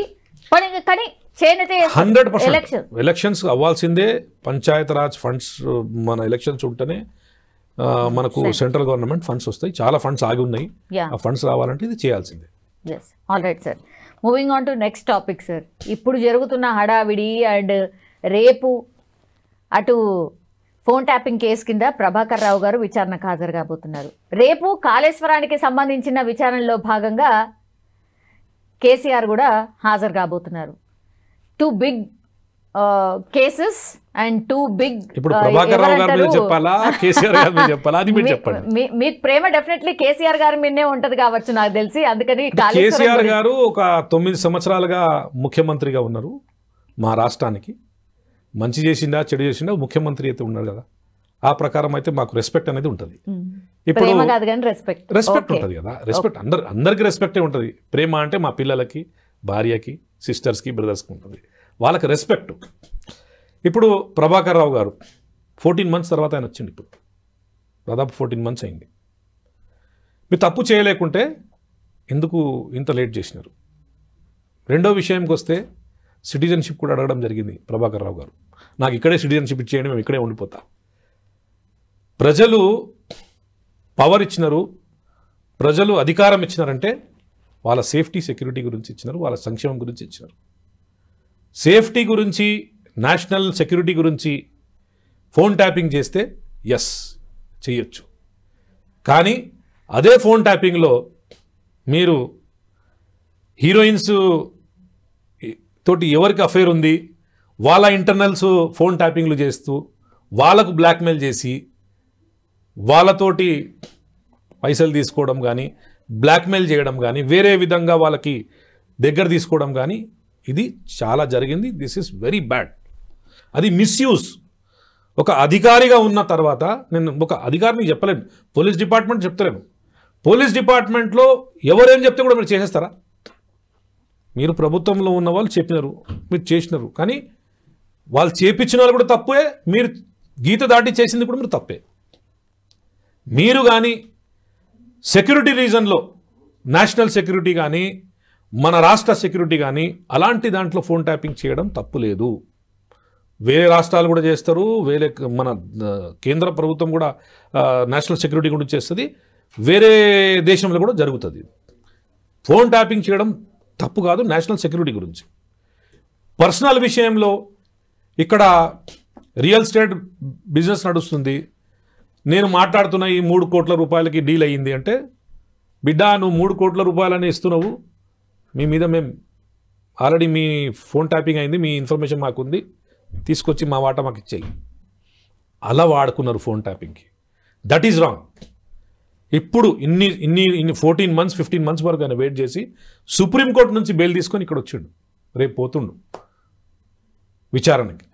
కానీ 100% ఎలక్షన్స్ అవ్వాల్సిందే. పంచాయత్ రాజ్ ఫండ్స్ మన ఎలక్షన్స్ ఉంటేనే మనకు సెంట్రల్ గవర్నమెంట్ ఫండ్స్ వస్తాయి. చాలా ఫండ్స్ ఆగి ఉన్నాయి, ఆ ఫండ్స్ రావాలంటే ఇది చేయాల్సిందే. All right sir, moving on to next topic sir. ఇప్పుడు జరుగుతున్న హడావిడి అండ్ రేపు అటు ఫోన్ ట్యాపింగ్ కేసు కింద ప్రభాకర్ రావు గారు విచారణకు హాజరు కాబోతున్నారు. రేపు కాళేశ్వరానికి సంబంధించిన విచారణలో భాగంగా కేసీఆర్ కూడా హాజరు కాబోతున్నారు. 2 big కేసెస్ అండ్ 2 big. ఇప్పుడు ప్రభాకర్ రావు గారి మీద చెప్పాలా, కేసీఆర్ గారి మీద చెప్పాలా, అది మీరు చెప్పండి. మీకు ప్రేమ డెఫినెట్లీ కేసీఆర్ గారి మీదనే ఉంటది కావచ్చు నాకు తెలిసి. అందుకని కేసీఆర్ గారు ఒక 9 సంవత్సరాలుగా ముఖ్యమంత్రిగా ఉన్నారు. మా రాష్ట్రానికి మంచి చేసిందా చెడు చేసిందా ముఖ్యమంత్రి అయితే ఉన్నారు కదా, ఆ ప్రకారం అయితే మాకు రెస్పెక్ట్ అనేది ఉంటుంది. ఇప్పుడు రెస్పెక్ట్ ఉంటుంది కదా, రెస్పెక్ట్ అందరికి రెస్పెక్టే ఉంటుంది. ప్రేమ అంటే మా పిల్లలకి, భార్యకి, సిస్టర్స్కి, బ్రదర్స్కి ఉంటుంది, వాళ్ళకి రెస్పెక్ట్. ఇప్పుడు ప్రభాకర్ రావు గారు 14 months తర్వాత ఆయన వచ్చింది. ఇప్పుడు దాదాపు 14 months అయింది. మీరు తప్పు చేయలేకుంటే ఎందుకు ఇంత లేట్ చేసినారు? రెండో విషయంకి వస్తే సిటిజన్షిప్ కూడా అడగడం జరిగింది ప్రభాకర్ రావు గారు. నాకు ఇక్కడే సిటిజన్షిప్ ఇచ్చేయండి, మేము ఇక్కడే ఉండిపోతా. ప్రజలు పవర్ ఇచ్చినారు, ప్రజలు అధికారం ఇచ్చినారంటే వాళ్ళ సేఫ్టీ సెక్యూరిటీ గురించి ఇచ్చినారు, వాళ్ళ సంక్షేమం గురించి ఇచ్చినారు. సేఫ్టీ గురించి, నేషనల్ సెక్యూరిటీ గురించి ఫోన్ ట్యాపింగ్ చేస్తే ఎస్ చేయొచ్చు. కానీ అదే ఫోన్ ట్యాపింగ్లో మీరు హీరోయిన్స్ తోటి ఎవరికి అఫైర్ ఉంది వాళ్ళ ఇంటర్నల్స్ ఫోన్ ట్యాపింగ్లు చేస్తూ వాళ్ళకు బ్లాక్మెయిల్ చేసి వాళ్ళతోటి పైసలు తీసుకోవడం కానీ, బ్లాక్మెయిల్ చేయడం కానీ, వేరే విధంగా వాళ్ళకి దగ్గర తీసుకోవడం కానీ ఇది చాలా జరిగింది. This is very bad. అది మిస్యూజ్. ఒక అధికారిగా ఉన్న తర్వాత, నేను ఒక అధికారిని చెప్పలేను, పోలీస్ డిపార్ట్మెంట్ చెప్తలేను. పోలీస్ డిపార్ట్మెంట్లో ఎవరేం చెప్తే కూడా మీరు చేసేస్తారా? మీరు ప్రభుత్వంలో ఉన్న వాళ్ళు చెప్పినారు, మీరు చేసినారు, కానీ వాళ్ళు చేపించిన వాళ్ళు కూడా తప్పే, మీరు గీత దాటి చేసింది కూడా మీరు తప్పే. మీరు కానీ సెక్యూరిటీ రీజన్లో నేషనల్ సెక్యూరిటీ కానీ మన రాష్ట్ర సెక్యూరిటీ కానీ అలాంటి దాంట్లో ఫోన్ ట్యాపింగ్ చేయడం తప్పు లేదు. వేరే రాష్ట్రాలు కూడా చేస్తారు, వేరే మన కేంద్ర ప్రభుత్వం కూడా నేషనల్ సెక్యూరిటీ గురించి చేస్తుంది, వేరే దేశంలో కూడా జరుగుతుంది. ఫోన్ ట్యాపింగ్ చేయడం తప్పు కాదు, నేషనల్ సెక్యూరిటీ గురించి. పర్సనల్ విషయంలో ఇక్కడ రియల్ ఎస్టేట్ బిజినెస్ నడుస్తుంది, నేను మాట్లాడుతున్న ఈ 3 కోట్ల రూపాయలకి డీల్ అయ్యింది అంటే, బిడ్డ నువ్వు 3 కోట్ల రూపాయలని ఇస్తున్నావు, మీ మీద మేము ఆల్రెడీ మీ ఫోన్ ట్యాపింగ్ అయింది, మీ ఇన్ఫర్మేషన్ మాకుంది, తీసుకొచ్చి మా వాటా మాకు ఇచ్చేయి. అలా వాడుకున్నారు ఫోన్ ట్యాపింగ్కి. That is wrong. ఇప్పుడు ఇన్ని 14 months 15 months వరకు ఆయన వెయిట్ చేసి సుప్రీంకోర్టు నుంచి బెయిల్ తీసుకొని ఇక్కడ వచ్చిండు. రేపు పోతుండు విచారణకి.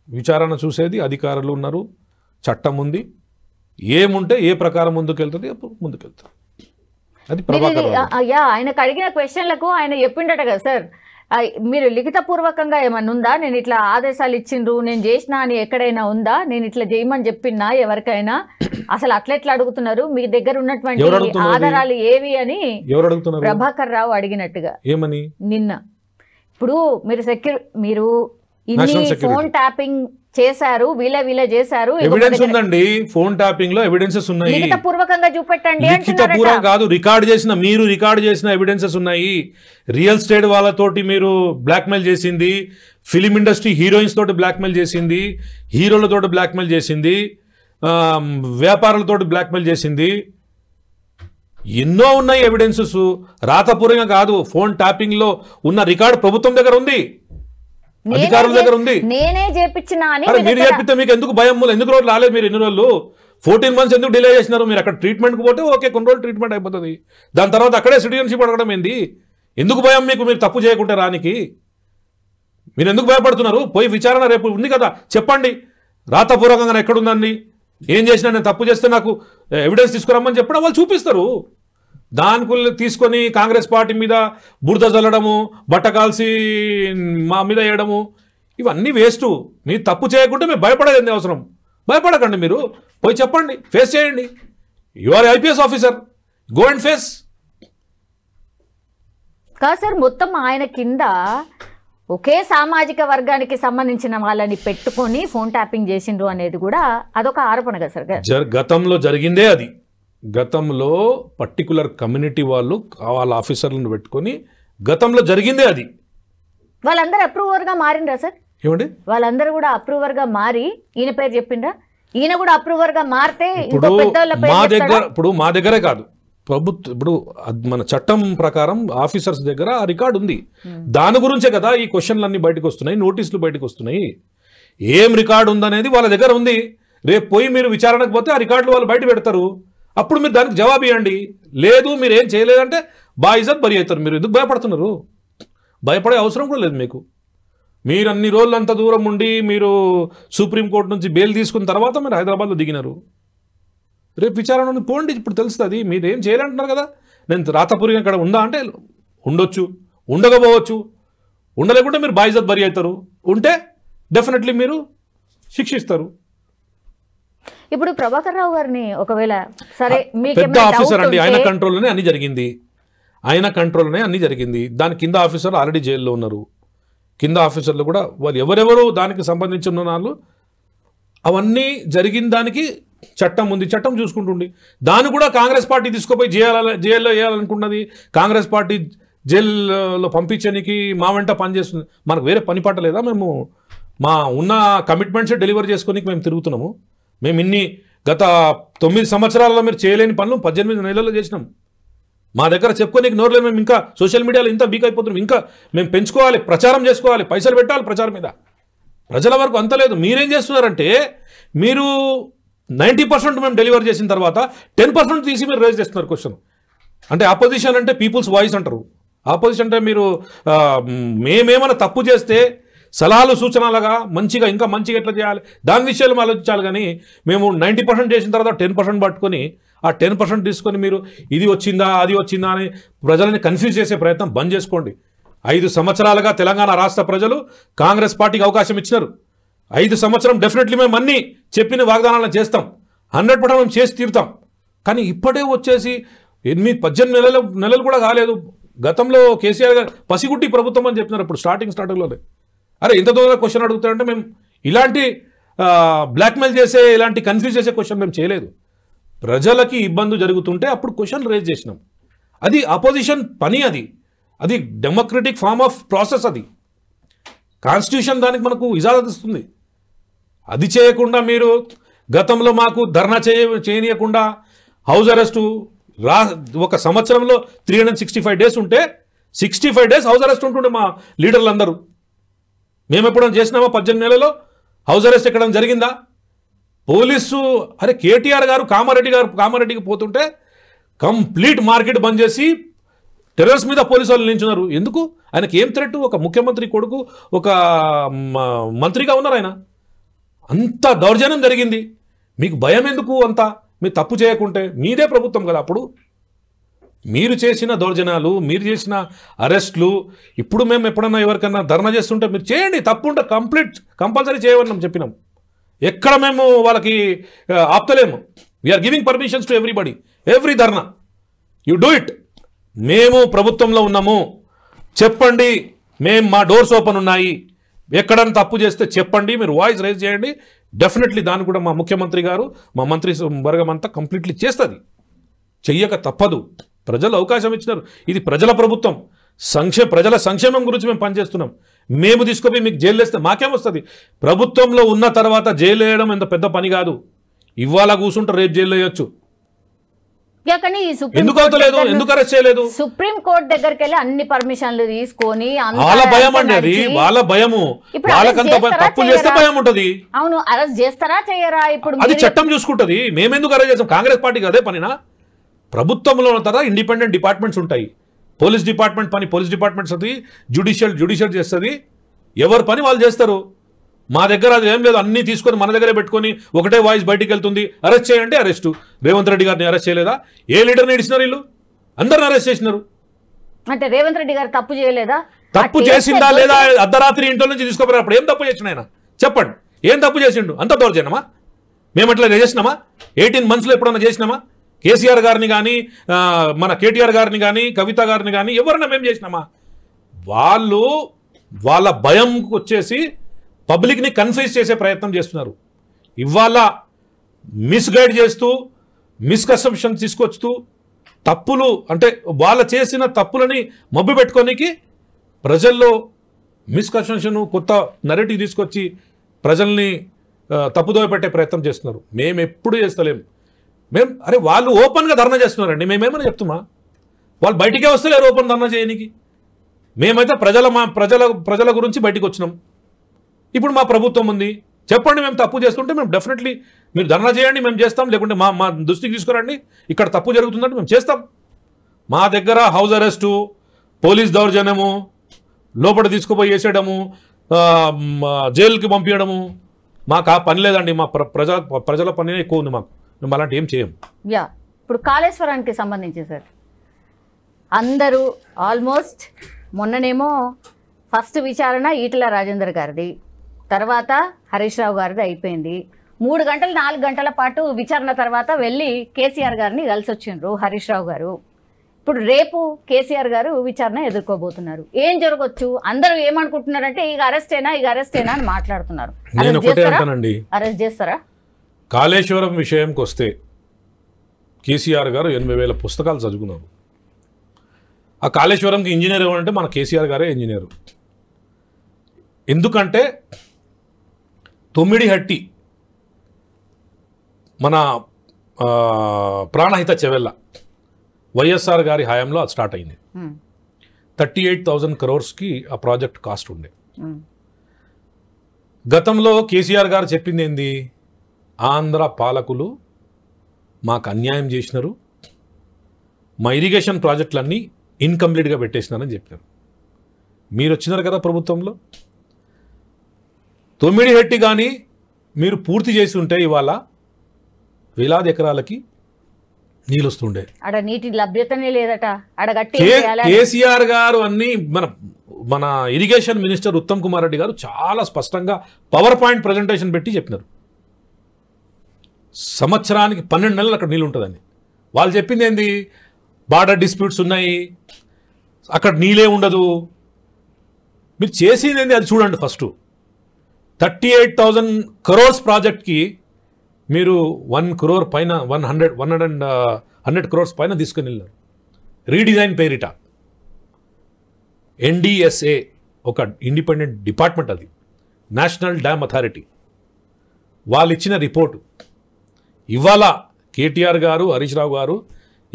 విచారణ చూసేది అధికారులు ఉన్నారు, చట్టం ఉంది, ఏముంటే ఏ ప్రకారం ముందుకెళ్తుంది అప్పుడు ముందుకెళ్తుంది. అది ప్రభాకర్ ఆయనకు అడిగిన క్వశ్చన్లకు ఆయన చెప్పిండట కదా సార్, మీరు లిఖితపూర్వకంగా ఏమన్నా ఉందా, నేను ఇట్లా ఆదేశాలు ఇచ్చిండ్రు, నేను చేసినా అని ఎక్కడైనా ఉందా, నేను ఇట్లా చేయమని చెప్పినా ఎవరికైనా, అసలు అట్లా అడుగుతున్నారు, మీ దగ్గర ఉన్నటువంటి ఆధారాలు ఏవి అని ప్రభాకర్ రావు అడిగినట్టుగా. ఏమని నిన్న ఇప్పుడు మీరు ఇన్ని ఫోన్ ట్యాపింగ్ చేశారు, వీళ్ళ చేశారు, ఎవిడెన్స్ ఉందండి, ఫోన్ ట్యాపింగ్ లో ఎవిడెన్సెస్ ఉన్నాయి, లిఖితపూర్వకంగా చూపెట్టండి. లిఖితపూర్వకం కాదు, మీరు రికార్డ్ చేసిన ఎవిడెన్సెస్ ఉన్నాయి. రియల్ ఎస్టేట్ వాళ్ళతోటి మీరు బ్లాక్మెయిల్ చేసింది, ఫిలిం ఇండస్ట్రీ హీరోయిన్స్ తోటి బ్లాక్మెయిల్ చేసింది, హీరోలతోటి బ్లాక్మెయిల్ చేసింది, వ్యాపారులతోటి బ్లాక్మెయిల్ చేసింది, ఎన్నో ఉన్నాయి ఎవిడెన్సెస్. రాతపూర్వకంగా కాదు, ఫోన్ ట్యాపింగ్ లో ఉన్న రికార్డు ప్రభుత్వం దగ్గర ఉంది, అధికారుల దగ్గర ఉంది. నేనే చేపించినా అని మీరు చెప్పితే మీకు ఎందుకు భయం? ఎందుకు రోజులు రాలేదు మీరు? ఎన్ని రోజులు 14 months ఎందుకు డిలే చేసినారు? మీరు అక్కడ ట్రీట్మెంట్కి పోతే ఓకే, కొన్ని రోజులు ట్రీట్మెంట్ అయిపోతుంది, దాని తర్వాత అక్కడే సిటిజన్షిప్ అడగడం ఏంది? ఎందుకు భయం మీకు? మీరు తప్పు చేయకుంటే రానికి మీరు ఎందుకు భయపడుతున్నారు? పోయి విచారణ రేపు ఉంది కదా, చెప్పండి రాతపూర్వకంగా ఎక్కడుందండి, ఏం చేసినా, నేను తప్పు చేస్తే నాకు ఎవిడెన్స్ తీసుకురమ్మని చెప్పడం వాళ్ళు చూపిస్తారు. దానికి తీసుకొని కాంగ్రెస్ పార్టీ మీద బురద చల్లడము, బట్ట కాల్సి మా మీద వేయడము, ఇవన్నీ వేస్ట్. మీరు తప్పు చేయకుంటే మీరు భయపడేది ఎందుకు అవసరం? భయపడకండి, మీరు పోయి చెప్పండి, ఫేస్ చేయండి. You are IPS officer, go and face. కాదు సార్, మొత్తం ఆయన కింద ఒకే సామాజిక వర్గానికి సంబంధించిన వాళ్ళని పెట్టుకొని ఫోన్ ట్యాపింగ్ చేసిండ్రు అనేది కూడా అదొక ఆరోపణ కదా సార్. గతంలో జరిగిందే అది. గతంలో పర్టికులర్ కమ్యూనిటీ వాళ్ళు వాళ్ళ ఆఫీసర్లను పెట్టుకొని గతంలో జరిగిందే అది. వాళ్ళందరూ అప్రూవర్గా మారిండ్రా సార్? ఏమండి, వాళ్ళందరూ కూడా అప్రూవర్గా మారి ఈయన పేరు చెప్పిండ్రా? ఈయన కూడా అప్రూవర్గా మారితే మా దగ్గరే కాదు, ప్రభుత్వం ఇప్పుడు మన చట్టం ప్రకారం ఆఫీసర్స్ దగ్గర ఆ రికార్డు ఉంది. దాని గురించే కదా ఈ క్వశ్చన్లన్నీ బయటకు వస్తున్నాయి, నోటీసులు బయటకు వస్తున్నాయి. ఏం రికార్డు ఉందనేది వాళ్ళ దగ్గర ఉంది. రేపు పోయి మీరు విచారణకు పోతే ఆ రికార్డులు వాళ్ళు బయట పెడతారు, అప్పుడు మీరు దానికి జవాబు ఇవ్వండి. లేదు మీరు ఏం చేయలేదంటే బాయిజత్ బరి అవుతారు. మీరు ఎందుకు భయపడుతున్నారు? భయపడే అవసరం కూడా లేదు మీకు. మీరు అన్ని రోజులు అంత దూరం ఉండి మీరు సుప్రీంకోర్టు నుంచి బెయిల్ తీసుకున్న తర్వాత మీరు హైదరాబాద్లో దిగినారు. రేపు విచారణ పోండి, ఇప్పుడు తెలుస్తుంది. మీరు ఏం చేయాలంటున్నారు కదా. నేను రాతపూర్వకంగా ఇక్కడ ఉందా అంటే ఉండొచ్చు, ఉండకపోవచ్చు, ఉండలేకుంటే మీరు బాయిజత్ బరి అవుతారు, ఉంటే డెఫినెట్లీ మీరు శిక్షిస్తారు. ఇప్పుడు ప్రభాకర్ రావు గారిని ఒకవేళ సరే పెద్ద ఆఫీసర్ అండి, ఆయన కంట్రోల్లోనే అన్ని జరిగింది, దాని కింద ఆఫీసర్ ఆల్రెడీ జైల్లో ఉన్నారు. కింద ఆఫీసర్లు కూడా వాళ్ళు ఎవరెవరు దానికి సంబంధించిన వాళ్ళు అవన్నీ జరిగిన దానికి చట్టం ఉంది, చట్టం చూసుకుంటుండి. దాన్ని కూడా కాంగ్రెస్ పార్టీ తీసుకుపోయి జైల్లో వేయాలనుకున్నది, కాంగ్రెస్ పార్టీ జైల్లో పంపించడానికి మా వెంట పనిచేస్తుంది. మనకు వేరే పని పాట లేదా? మేము మా ఉన్న కమిట్మెంట్సే డెలివరీ చేసుకొని మేము తిరుగుతున్నాము. మేము గత 9 సంవత్సరాలలో మీరు చేయలేని పనులు 18 నెలల్లో చేసినాం. మా దగ్గర చెప్పుకోనికి నోరులేదు. మేము ఇంకా సోషల్ మీడియాలో ఇంత వీక్ అయిపోతున్నాం. ఇంకా మేము పెంచుకోవాలి, ప్రచారం చేసుకోవాలి, పైసలు పెట్టాలి ప్రచారం మీద. ప్రజల వరకు అంత లేదు. మీరేం చేస్తున్నారంటే మీరు 90% మేము డెలివర్ చేసిన తర్వాత 10% తీసి మీరు రేజ్ చేస్తున్నారు క్వశ్చన్. అంటే ఆపోజిషన్ అంటే పీపుల్స్ వాయిస్ అంటారు. ఆపోజిషన్ అంటే మీరు మేమేమైనా తప్పు చేస్తే సలహాలు సూచనలుగా ఇంకా మంచిగా ఎట్లా చేయాలి దాని విషయాలు ఆలోచించాలి. కానీ మేము 90% చేసిన తర్వాత 10% పట్టుకొని ఆ 10% తీసుకొని మీరు ఇది వచ్చిందా అది వచ్చిందా అని ప్రజలని కన్ఫ్యూజ్ చేసే ప్రయత్నం బంద్ చేసుకోండి. 5 సంవత్సరాలుగా తెలంగాణ రాష్ట్ర ప్రజలు కాంగ్రెస్ పార్టీకి అవకాశం ఇచ్చినారు. 5 సంవత్సరం డెఫినెట్లీ మేము అన్నీ చెప్పిన వాగ్దానాలను చేస్తాం, 100% మేము చేసి తీరుతాం. కానీ ఇప్పుడే వచ్చేసి 18 నెలలు కూడా కాలేదు. గతంలో కేసీఆర్ గారు పసిగుట్టి ప్రభుత్వం అని చెప్పినారు. ఇప్పుడు స్టార్టింగ్లోనే అరే ఇంత దూరంగా క్వశ్చన్ అడుగుతారంటే మేము ఇలాంటి బ్లాక్మెయిల్ చేసే ఇలాంటి కన్ఫ్యూజ్ చేసే క్వశ్చన్ మేము చేయలేదు. ప్రజలకి ఇబ్బంది జరుగుతుంటే అప్పుడు క్వశ్చన్ రేజ్ చేసినాం. అది అపోజిషన్ పని, అది డెమోక్రటిక్ ఫార్మ్ ఆఫ్ ప్రాసెస్. అది కాన్స్టిట్యూషన్ దానికి మనకు ఇజాజత్ ఇస్తుంది. అది చేయకుండా మీరు గతంలో మాకు ధర్నా చేయనీయకుండా హౌస్ అరెస్టు ఒక సంవత్సరంలో 365 days ఉంటే 65 days హౌస్ అరెస్ట్ ఉంటుండే మా లీడర్లందరూ. మేము ఎప్పుడైనా చేసినామా 18 నెలల్లో హౌస్ అరెస్ట్ ఎక్కడం జరిగిందా? పోలీసు అరే కేటీఆర్ గారు కామారెడ్డికి పోతుంటే కంప్లీట్ మార్కెట్ బంద్ చేసి టెర్రస్ మీద పోలీసు వాళ్ళు నిల్చున్నారు. ఎందుకు? ఆయనకి ఏం థ్రెట్? ఒక ముఖ్యమంత్రి కొడుకు, ఒక మంత్రిగా ఉన్నారు ఆయన. అంత దౌర్జన్యం జరిగింది. మీకు భయం ఎందుకు? అంతా మీరు తప్పు చేయకుంటే మీదే ప్రభుత్వం కదా. అప్పుడు మీరు చేసిన దౌర్జన్యాలు, మీరు చేసిన అరెస్టులు, ఇప్పుడు మేము ఎప్పుడన్నా ఎవరికన్నా ధర్నా చేస్తుంటే మీరు చేయండి, తప్పు ఉంటే కంపల్సరీ చేయమని చెప్పినాం. ఎక్కడ మేము వాళ్ళకి ఆపుతలేము. We are giving permissions to everybody, every dharna you do it. మేము ప్రభుత్వంలో ఉన్నాము, చెప్పండి, మా డోర్స్ ఓపెన్ ఉన్నాయి. ఎక్కడన్నా తప్పు చేస్తే చెప్పండి, మీరు వాయిస్ రైజ్ చేయండి. డెఫినెట్లీ దాన్ని కూడా మా ముఖ్యమంత్రి గారు, మా మంత్రి వర్గం అంతా కంప్లీట్లీ చేస్తుంది. చెయ్యక తప్పదు. ప్రజలు అవకాశం ఇచ్చినారు. ఇది ప్రజల ప్రభుత్వం. ప్రజల సంక్షేమం గురించి మేము పనిచేస్తున్నాం. మేము తీసుకుపోయి మీకు జైలు వేస్తే మాకేమొస్తుంది? ప్రభుత్వంలో ఉన్న తర్వాత జైలు వేయడం ఎంత పెద్ద పని కాదు. ఇవాళ కూర్చుంటే రేపు జైలు వేయొచ్చు. ఎందుకు అవుతలేదు? ఎందుకు అరెస్ట్ చేయలేదు? సుప్రీం కోర్టు దగ్గరికి వెళ్ళి అన్ని పర్మిషన్లు తీసుకొని వాళ్ళ భయం అండి, అది వాళ్ళ భయము. వాళ్ళకంత తప్పు చేస్తే భయం ఉంటది. అవును, అరెస్ట్ చేస్తారా చేయరా? ఇప్పుడు అది చట్టం చూసుకుంటది. మేమెందుకు అరెస్ట్ చేస్తాం? కాంగ్రెస్ పార్టీకి అదే పనినా? ప్రభుత్వంలో ఉంటారా ఇండిపెండెంట్ డిపార్ట్మెంట్స్ ఉంటాయి. పోలీస్ డిపార్ట్మెంట్ పని పోలీస్ డిపార్ట్మెంట్స్ అది, జ్యుడిషియల్ చేస్తుంది. ఎవరి పని వాళ్ళు చేస్తారు. మా దగ్గర అది ఏం లేదు. అన్నీ తీసుకొని మన దగ్గరే పెట్టుకొని ఒకటే వాయిస్ బయటికి వెళ్తుంది. అరెస్ట్ చేయండి, అరెస్టు. రేవంత్ రెడ్డి గారిని అరెస్ట్ చేయలేదా? ఏ లీడర్ని ఇడిచినారు? వీళ్ళు అందరిని అరెస్ట్ చేసినారు. అంటే రేవంత్ రెడ్డి గారు తప్పు చేయలేదా? తప్పు చేసిందా లేదా? అర్ధరాత్రి ఇంట్లో నుంచి తీసుకోపోయారు. అప్పుడు ఏం తప్పు చేసిన ఆయన? చెప్పండి, ఏం తప్పు చేసిండు? అంత దౌర్జన్యమా? మేము అట్లా చేసినామా? 18 months ఎప్పుడన్నా చేసినామా? కేసీఆర్ గారిని కానీ, మన కేటీఆర్ గారిని కానీ, కవిత గారిని కానీ ఎవరైనా మేము చేసినామా? వాళ్ళు వాళ్ళ భయంకి వచ్చేసి పబ్లిక్ని కన్ఫ్యూజ్ చేసే ప్రయత్నం చేస్తున్నారు. ఇవాళ మిస్గైడ్ చేస్తూ, మిస్కన్సెప్షన్ తీసుకొస్తూ, తప్పులు అంటే వాళ్ళ చేసిన తప్పులని మబ్బు పెట్టుకోనికి ప్రజల్లో మిస్కన్సెప్షన్, కొత్త నెరేటివ్ తీసుకొచ్చి ప్రజల్ని తప్పుదోవ పెట్టే ప్రయత్నం చేస్తున్నారు. మేము ఎప్పుడు చేస్తలేము. అరే వాళ్ళు ఓపెన్గా ధర్నా చేస్తున్నారండి. మేమేమని చెప్తున్నా? వాళ్ళు బయటికే వస్తలేరు ఓపెన్ ధర్నా చేయడానికి. మేమైతే ప్రజల గురించి బయటికి వచ్చినాం. ఇప్పుడు మా ప్రభుత్వం ఉంది, చెప్పండి. మేము తప్పు చేస్తుంటే మేము డెఫినెట్లీ మీరు ధర్నా చేయండి, మేము చేస్తాం. లేకుంటే మా దృష్టికి తీసుకురండి, ఇక్కడ తప్పు జరుగుతుందంటే మేము చేస్తాం. మా దగ్గర హౌస్ అరెస్టు, పోలీస్ దౌర్జన్యము, లోపల తీసుకుపోయి వేసేయడము, జైలుకి పంపించడము మాకు ఆ పని లేదండి. మా ప్రజల పని ఎక్కువ ఉంది. మాకు మేము అలాంటి ఏం చేయం. ఇప్పుడు కాళేశ్వరానికి సంబంధించి సార్ అందరూ ఆల్మోస్ట్ మొన్ననేమో ఫస్ట్ విచారణ ఈటెల రాజేందర్ గారిది, తర్వాత హరీష్ రావు గారిది అయిపోయింది. 3 గంటలు 4 గంటల పాటు విచారణ తర్వాత వెళ్ళి కేసీఆర్ గారిని కలిసి వచ్చిండ్రు హరీష్ రావు గారు. ఇప్పుడు రేపు కేసీఆర్ గారు విచారణ ఎదుర్కోబోతున్నారు. ఏం జరగవచ్చు? అందరూ ఏమనుకుంటున్నారంటే ఇక అరెస్టేనా అని మాట్లాడుతున్నారు. అరెస్ట్ చేస్తారా? కాళేశ్వరం విషయంకి వస్తే కేసీఆర్ గారు 80,000 పుస్తకాలు చదువుకున్నారు. ఆ కాళేశ్వరంకి ఇంజనీర్ ఎవరంటే మన కేసీఆర్ గారే ఇంజనీరు. ఎందుకంటే తొమ్మిడిహట్టి మన ప్రాణహిత చెవెల్ల వైఎస్ఆర్ గారి హయాంలో అది స్టార్ట్ అయింది. 38,000 crores ఆ ప్రాజెక్ట్ కాస్ట్ ఉండే. గతంలో కేసీఆర్ గారు చెప్పింది ఏంది? ఆంధ్ర పాలకులు మాకు అన్యాయం చేసినారు, మా ఇరిగేషన్ ప్రాజెక్టులన్నీ ఇన్కంప్లీట్గా పెట్టేసినారని చెప్పినారు. మీరు వచ్చినారు కదా ప్రభుత్వంలో, తొమ్మిడిహట్టి కానీ మీరు పూర్తి చేసి ఉంటే ఇవాళ వేలాది ఎకరాలకి నీళ్ళు వస్తుండే. నీటి లభ్యతనే లేదట. కేసీఆర్ గారు అన్ని మన ఇరిగేషన్ మినిస్టర్ ఉత్తమ్ కుమార్ రెడ్డి గారు చాలా స్పష్టంగా PowerPoint ప్రజెంటేషన్ పెట్టి చెప్పినారు. సంవత్సరానికి 12 నెలలు అక్కడ నీళ్ళు ఉంటుందని. వాళ్ళు చెప్పింది ఏంది? బార్డర్ డిస్ప్యూట్స్ ఉన్నాయి, అక్కడ నీళ్ళే ఉండదు. మీరు చేసింది ఏంది అది చూడండి. ఫస్ట్ 38,000 crores ప్రాజెక్ట్కి మీరు 1 crore పైన 100 crores పైన తీసుకుని వెళ్ళారు. రీడిజైన్ పేరిట NDSA ఒక ఇండిపెండెంట్ డిపార్ట్మెంట్, అది నేషనల్ డ్యామ్ అథారిటీ, వాళ్ళు ఇచ్చిన రిపోర్టు. ఇవాళ కేటీఆర్ గారు, హరీష్ రావు గారు,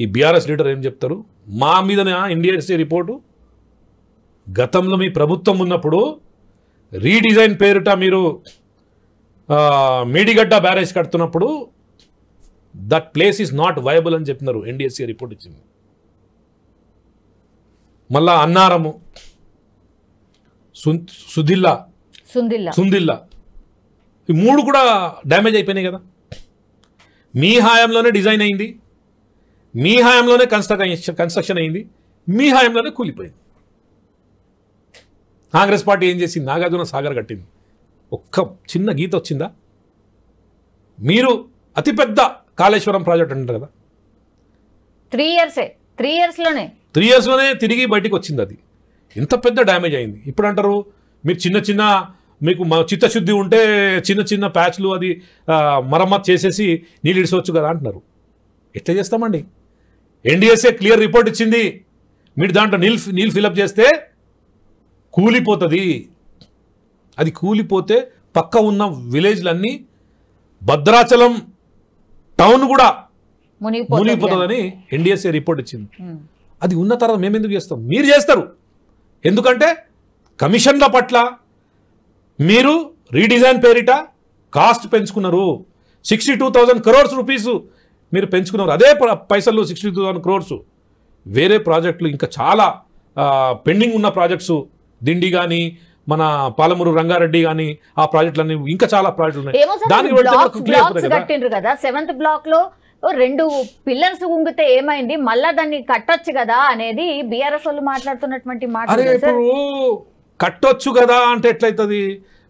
ఈ బీఆర్ఎస్ లీడర్ ఏం చెప్తారు? మా మీదనే NDSA రిపోర్టు. గతంలో మీ ప్రభుత్వం ఉన్నప్పుడు రీడిజైన్ పేరిట మీరు మేడిగడ్డ బ్యారేజ్ కడుతున్నప్పుడు that place is not viable అని చెప్పినారు. NDSA రిపోర్ట్ ఇచ్చింది. మళ్ళా అన్నారము, సుందిల్లా, ఈ 3 కూడా డ్యామేజ్ అయిపోయినాయి కదా. మీ హయాంలోనే డిజైన్ అయింది, మీ హయాంలోనే కన్స్ట్రక్షన్ అయింది, మీ హయాంలోనే కూలిపోయింది. కాంగ్రెస్ పార్టీ ఏం చేసింది? నాగార్జున సాగర్ కట్టింది. ఒక్క చిన్న గీత వచ్చిందా? మీరు అతిపెద్ద కాళేశ్వరం ప్రాజెక్ట్ అంటారు కదా, 3 ఇయర్స్లోనే తిరిగి బయటికి వచ్చింది. అది ఇంత పెద్ద డ్యామేజ్ అయింది. ఇప్పుడు అంటారు మీరు మీకు చిత్తశుద్ధి ఉంటే చిన్న ప్యాచ్లు అది మరమ్మతు చేసేసి నీళ్ళు ఇడిసవచ్చు కదా అంటున్నారు. ఎట్లా చేస్తామండి? NDSA క్లియర్ రిపోర్ట్ ఇచ్చింది. మీరు దాంట్లో నీళ్ళు ఫిలప్ చేస్తే కూలిపోతుంది. అది కూలిపోతే పక్క ఉన్న విలేజ్లన్నీ, భద్రాచలం టౌన్ కూడా మునిగిపోతుందని NDSA రిపోర్ట్ ఇచ్చింది. అది ఉన్న తర్వాత మేము ఎందుకు చేస్తాం? మీరు చేస్తారు. ఎందుకంటే కమిషన్ల పట్ల మీరు రీడిజైన్ పేరిట కాస్ట్ పెంచుకున్నారు. 62,000 crores రూపీస్ మీరు పెంచుకున్నారు. అదే పైసలు 62,000 crores వేరే ప్రాజెక్టులు ఇంకా చాలా పెండింగ్ ఉన్న ప్రాజెక్ట్స్, దిండి కానీ, మన పాలమూరు రంగారెడ్డి కానీ, ఆ ప్రాజెక్టులన్నీ ఇంకా చాలా ప్రాజెక్టులు ఉన్నాయి. దానికి కదా 7th బ్లాక్ లో 2 పిల్లర్స్ ఉంగితే ఏమైంది, మళ్ళా దాన్ని కట్టొచ్చు కదా అనేది బీఆర్ఎస్ వాళ్ళు మాట్లాడుతున్నటువంటి మాట. ఇప్పుడు కట్టొచ్చు కదా అంటే ఎట్లయితుంది?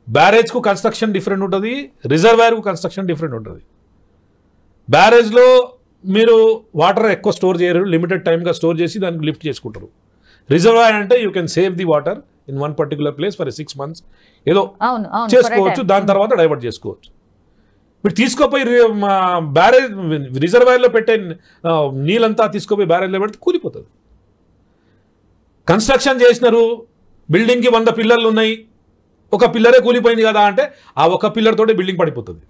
బ్యారేజ్ కు కన్స్ట్రక్షన్ డిఫరెంట్ ఉంటుంది, రిజర్వాయర్ కు కన్స్ట్రక్షన్ డిఫరెంట్ ఉంటుంది. బ్యారేజ్లో మీరు వాటర్ ఎక్కువ స్టోర్ చేయరు, లిమిటెడ్ టైమ్గా స్టోర్ చేసి దానికి లిఫ్ట్ చేసుకుంటారు. రిజర్వాయర్ అంటే you can save the water in 1 particular place for 6 months ఏదో చేసుకోవచ్చు, దాని తర్వాత డైవర్ట్ చేసుకోవచ్చు. మీరు తీసుకోపోయి బ్యారేజ్ రిజర్వాయర్లో పెట్టే నీళ్ళంతా తీసుకోపోయి బ్యారేజ్లో పెడితే కూలిపోతుంది. కన్స్ట్రక్షన్ చేసినారు, బిల్డింగ్కి 100 పిల్లర్లు ఉన్నాయి, ఒక పిల్లరే కూలిపోయింది కదా అంటే ఆ ఒక పిల్లర్ తోటి బిల్డింగ్ పడిపోతుంది.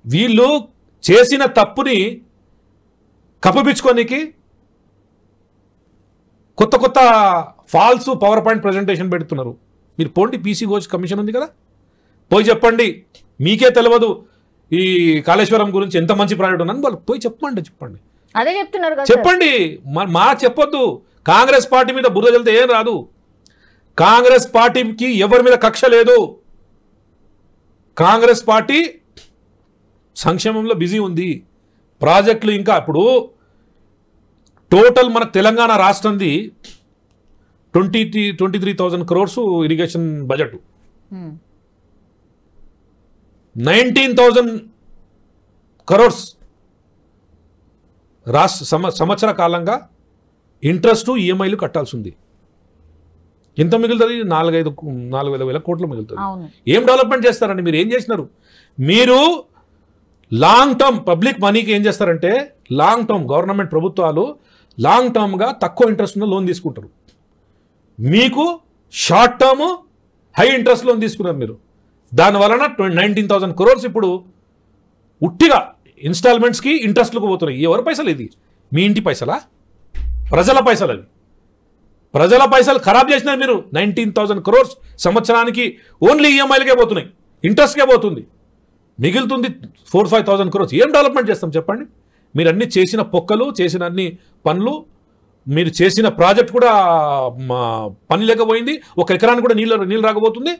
వీళ్ళు చేసిన తప్పుని కప్పిపుచ్చుకోనికి కొత్త ఫాల్స్ పవర్ పాయింట్ ప్రజెంటేషన్ పెడుతున్నారు. మీరు పోండి, PC ఘోష్ కమిషన్ ఉంది కదా, పోయి చెప్పండి. మీకే తెలియదు ఈ కాళేశ్వరం గురించి ఎంత మంచి ప్రాజెక్ట్ ఉందని, వాళ్ళు పోయి చెప్పండి. అదే చెప్తున్నారు, చెప్పండి. మా చెప్పొద్దు. కాంగ్రెస్ పార్టీ మీద బురద చల్లితే ఏం రాదు. కాంగ్రెస్ పార్టీకి ఎవరి మీద కక్ష లేదు. కాంగ్రెస్ పార్టీ సంక్షేమంలో బిజీ ఉంది. ప్రాజెక్టులు ఇంకా ఇప్పుడు టోటల్ మన తెలంగాణ రాష్ట్రంది 23,000 crores ఇరిగేషన్ బడ్జెట్, 19,000 crores సంవత్సర కాలంగా ఇంట్రెస్ట్ EMIలు కట్టాల్సి ఉంది. ఎంత మిగులుతుంది? 4,000 కోట్లు మిగులుతుంది. ఏం డెవలప్మెంట్ చేస్తారండి? మీరు ఏం చేసినారు? మీరు లాంగ్ టర్మ్ పబ్లిక్ మనీకి ఏం చేస్తారంటే, లాంగ్ టర్మ్ గవర్నమెంట్ ప్రభుత్వాలు లాంగ్ టర్మ్గా తక్కువ ఇంట్రెస్ట్ ఉన్న లోన్ తీసుకుంటారు. మీకు short term high interest loan తీసుకున్నారు మీరు. దానివలన 19,000 crores ఇప్పుడు ఉట్టిగా ఇన్స్టాల్మెంట్స్కి ఇంట్రెస్ట్లకు పోతున్నాయి. ఎవరి పైసలు? ఇది మీ ఇంటి పైసలా? ప్రజల పైసలు. అవి ప్రజల పైసలు ఖరాబ్ చేసినారు మీరు. 19,000 crores సంవత్సరానికి ఓన్లీ EMIలకే పోతున్నాయి, ఇంట్రెస్ట్కే పోతుంది. మిగులుతుంది 4,000-5,000 crores. ఏం డెవలప్మెంట్ చేస్తాం చెప్పండి? మీరు అన్ని చేసిన పొక్కలు, చేసిన అన్ని పనులు, మీరు చేసిన ప్రాజెక్ట్ కూడా పని లేకపోయింది. 1 ఎకరానికి కూడా నీళ్ళు రాకపోతుంది.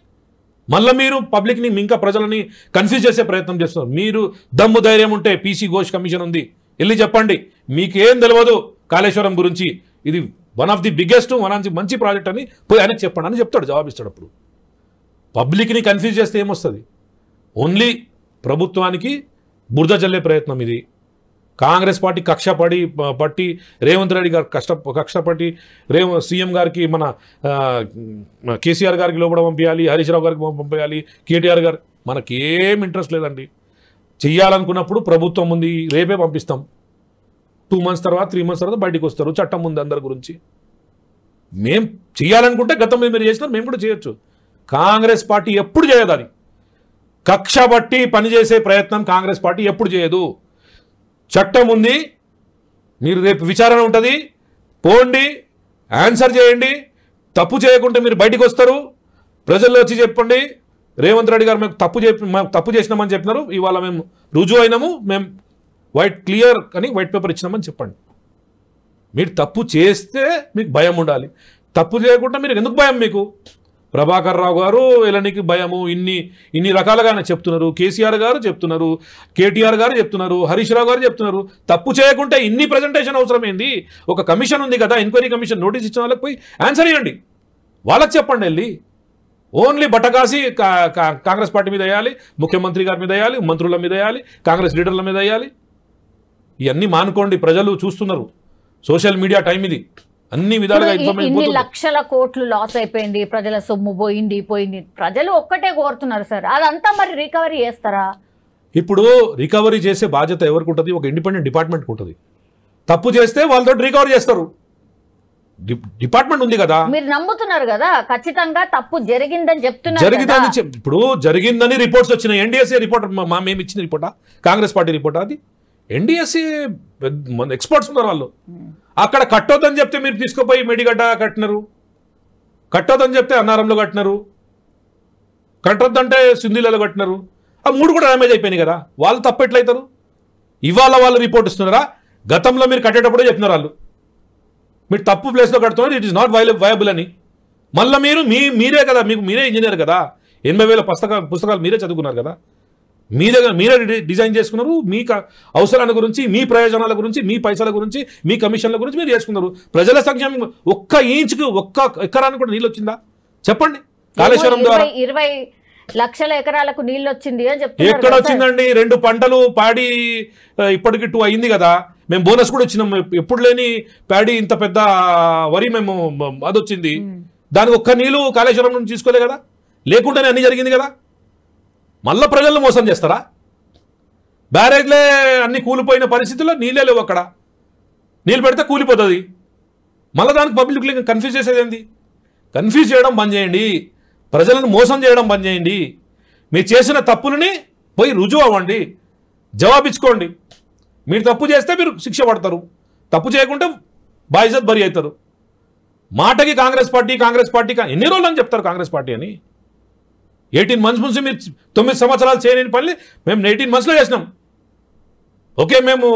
మళ్ళీ మీరు పబ్లిక్ని ఇంకా ప్రజలని కన్ఫ్యూజ్ చేసే ప్రయత్నం చేస్తున్నారు. మీరు దమ్ము ధైర్యం ఉంటే PC ఘోష్ కమిషన్ ఉంది, వెళ్ళి చెప్పండి. మీకేం తెలియదు కాళేశ్వరం గురించి, ఇది వన్ ఆఫ్ ది బిగ్గెస్ట్ మంచి ప్రాజెక్ట్ అని పోయి ఆయనకు చెప్పండి అని చెప్తాడు, జవాబిస్తాడు. అప్పుడు పబ్లిక్ని కన్ఫ్యూజ్ చేస్తే ఏమొస్తుంది? ఓన్లీ ప్రభుత్వానికి బురద జల్లే ప్రయత్నం ఇది. కాంగ్రెస్ పార్టీ పట్టి రేవంత్ రెడ్డి గారు కష్టపట్టి సీఎం గారికి మన కేసీఆర్ గారికి లోపల పంపించాలి, హరీష్ రావు గారికి పంపించాలి, కేటీఆర్ గారు. మనకి ఏం ఇంట్రెస్ట్ లేదండి. చెయ్యాలనుకున్నప్పుడు ప్రభుత్వం ఉంది, రేపే పంపిస్తాం. 2 months తర్వాత 3 months తర్వాత బయటికి వస్తారు. చట్టం ఉంది అందరి గురించి. మేము చేయాలనుకుంటే గతంలో మీరు చేసినారు, మేము కూడా చేయొచ్చు. కాంగ్రెస్ పార్టీ ఎప్పుడు చేయదు. అది కక్ష బట్టి పనిచేసే ప్రయత్నం కాంగ్రెస్ పార్టీ ఎప్పుడు చేయదు. చట్టం ఉంది, మీరు రేపు విచారణ ఉంటుంది, పోండి, ఆన్సర్ చేయండి. తప్పు చేయకుంటే మీరు బయటికి వస్తారు, ప్రజల్లో వచ్చి చెప్పండి రేవంత్ రెడ్డి గారు మేము తప్పు చేసినామని చెప్పినారు, ఇవాళ మేము రుజువు అయినాము, మేము క్లియర్ అని వైట్ పేపర్ ఇచ్చినామని చెప్పండి. మీరు తప్పు చేస్తే మీకు భయం ఉండాలి, తప్పు చేయకుండా మీరు ఎందుకు భయం? మీకు ప్రభాకర్ రావు గారు ఎలానికి భయము, ఇన్ని రకాలుగానే చెప్తున్నారు. కేసీఆర్ గారు చెప్తున్నారు, కేటీఆర్ గారు చెప్తున్నారు, హరీష్ రావు గారు చెప్తున్నారు. తప్పు చేయకుంటే ఇన్ని ప్రజెంటేషన్ అవసరమైంది. ఒక కమిషన్ ఉంది కదా, ఎంక్వైరీ కమిషన్, నోటీస్ ఇచ్చిన వాళ్ళకి పోయి ఆన్సర్ ఇవ్వండి, వాళ్ళకి చెప్పండి. వెళ్ళి ఓన్లీ బట్టకాసి కాంగ్రెస్ పార్టీ మీద వేయాలి, ముఖ్యమంత్రి గారి మీద వేయాలి, మంత్రుల మీద వేయాలి, కాంగ్రెస్ లీడర్ల మీద వేయాలి. ఇవన్నీ మానుకోండి. ప్రజలు చూస్తున్నారు, సోషల్ మీడియా టైం ఇది. అన్ని విధాలుగా ఇన్ని లక్షల కోట్లు లాస్ అయిపోయింది, ప్రజల సొమ్ము పోయింది. ప్రజలు ఒక్కటే కోరుతున్నారు సార్, అదంతా మరి రికవరీ చేస్తారా? ఇప్పుడు రికవరీ చేసే బాధ్యత ఎవరికి ఉంటుంది? ఒక ఇండిపెండెంట్ డిపార్ట్మెంట్కి ఉంటుంది. తప్పు చేస్తే వాళ్ళతో రికవరీ చేస్తారు. డిపార్ట్మెంట్ ఉంది కదా. మీరు నమ్ముతున్నారు కదా ఖచ్చితంగా తప్పు జరిగిందని చెప్తున్నారు. జరిగిందని ఇప్పుడు జరిగిందని రిపోర్ట్స్ వచ్చినాయి. ఎన్డీఎస్ఏ రిపోర్ట్ మేము ఇచ్చిన రిపోర్టా, కాంగ్రెస్ పార్టీ రిపోర్టా? అది ఎన్డీఎస్ఏ ఎక్స్పర్ట్స్ ఉన్నారు వాళ్ళు. అక్కడ కట్టొద్దని చెప్తే మీరు తీసుకుపోయి మెడిగడ్డ కట్టినారు, కట్టొద్దని చెప్తే అన్నారంలో కట్టినారు, కట్టొద్దంటే సింధులలో కట్టినారు. ఆ 3 కూడా డ్యామేజ్ అయిపోయినాయి కదా. వాళ్ళు తప్పు ఎట్లయితారు? ఇవాళ వాళ్ళు రిపోర్ట్ ఇస్తున్నారా? గతంలో మీరు కట్టేటప్పుడే చెప్పినారు వాళ్ళు, మీరు తప్పు ప్లేస్లో కడుతున్నారు, ఇట్ ఈస్ నాట్ వయబుల్ అని. మళ్ళీ మీరే కదా, మీరే ఇంజనీర్ కదా, 80,000 పుస్తకాలు మీరే చదువుకున్నారు కదా, మీరే డిజైన్ చేసుకున్నారు. మీ అవసరాల గురించి, మీ ప్రయోజనాల గురించి, మీ పైసల గురించి, మీ కమిషన్ల గురించి మీరు చేసుకున్నారు. ప్రజల సంక్షేమం ఒక్క ఇంచుకు, ఒక్క ఎకరానికి కూడా నీళ్ళు వచ్చిందా చెప్పండి? కాళేశ్వరం ద్వారా 20 లక్షల ఎకరాలకు నీళ్ళు వచ్చింది అని చెప్తున్నారు. ఎక్కడ వచ్చిందండి? 2 పంటలు పాడి ఇప్పటికి 2 అయింది కదా. మేము బోనస్ కూడా ఇచ్చినాం. ఎప్పుడు లేని ప్యాడీ ఇంత పెద్ద వరి మేము అది వచ్చింది. దానికి ఒక్క నీళ్ళు కాళేశ్వరం నుంచి తీసుకోలే కదా, లేకుండానే అన్ని జరిగింది కదా. మళ్ళీ ప్రజలను మోసం చేస్తారా? బ్యారేజ్లే అన్ని కూలిపోయిన పరిస్థితుల్లో నీళ్ళే లేవు. అక్కడ నీళ్ళు పెడితే కూలిపోతుంది. మళ్ళీ దానికి పబ్లిక్ కన్ఫ్యూజ్ చేసేది ఏంది? కన్ఫ్యూజ్ చేయడం బంద్ చేయండి, ప్రజలను మోసం చేయడం బంద్ చేయండి. మీరు చేసిన తప్పులని పోయి రుజువు అవ్వండి, జవాబిచ్చుకోండి. మీరు తప్పు చేస్తే మీరు శిక్ష పడతారు, తప్పు చేయకుంటే బాయిజత్ బరి అవుతారు. మాటకి కాంగ్రెస్ పార్టీ ఎన్ని రోజులు అని చెప్తారు కాంగ్రెస్ పార్టీ అని? 18 months నుంచి మీరు 9 సంవత్సరాలు చేయలేని పని మేము 18 monthsలో చేసినాం. ఓకే, మేము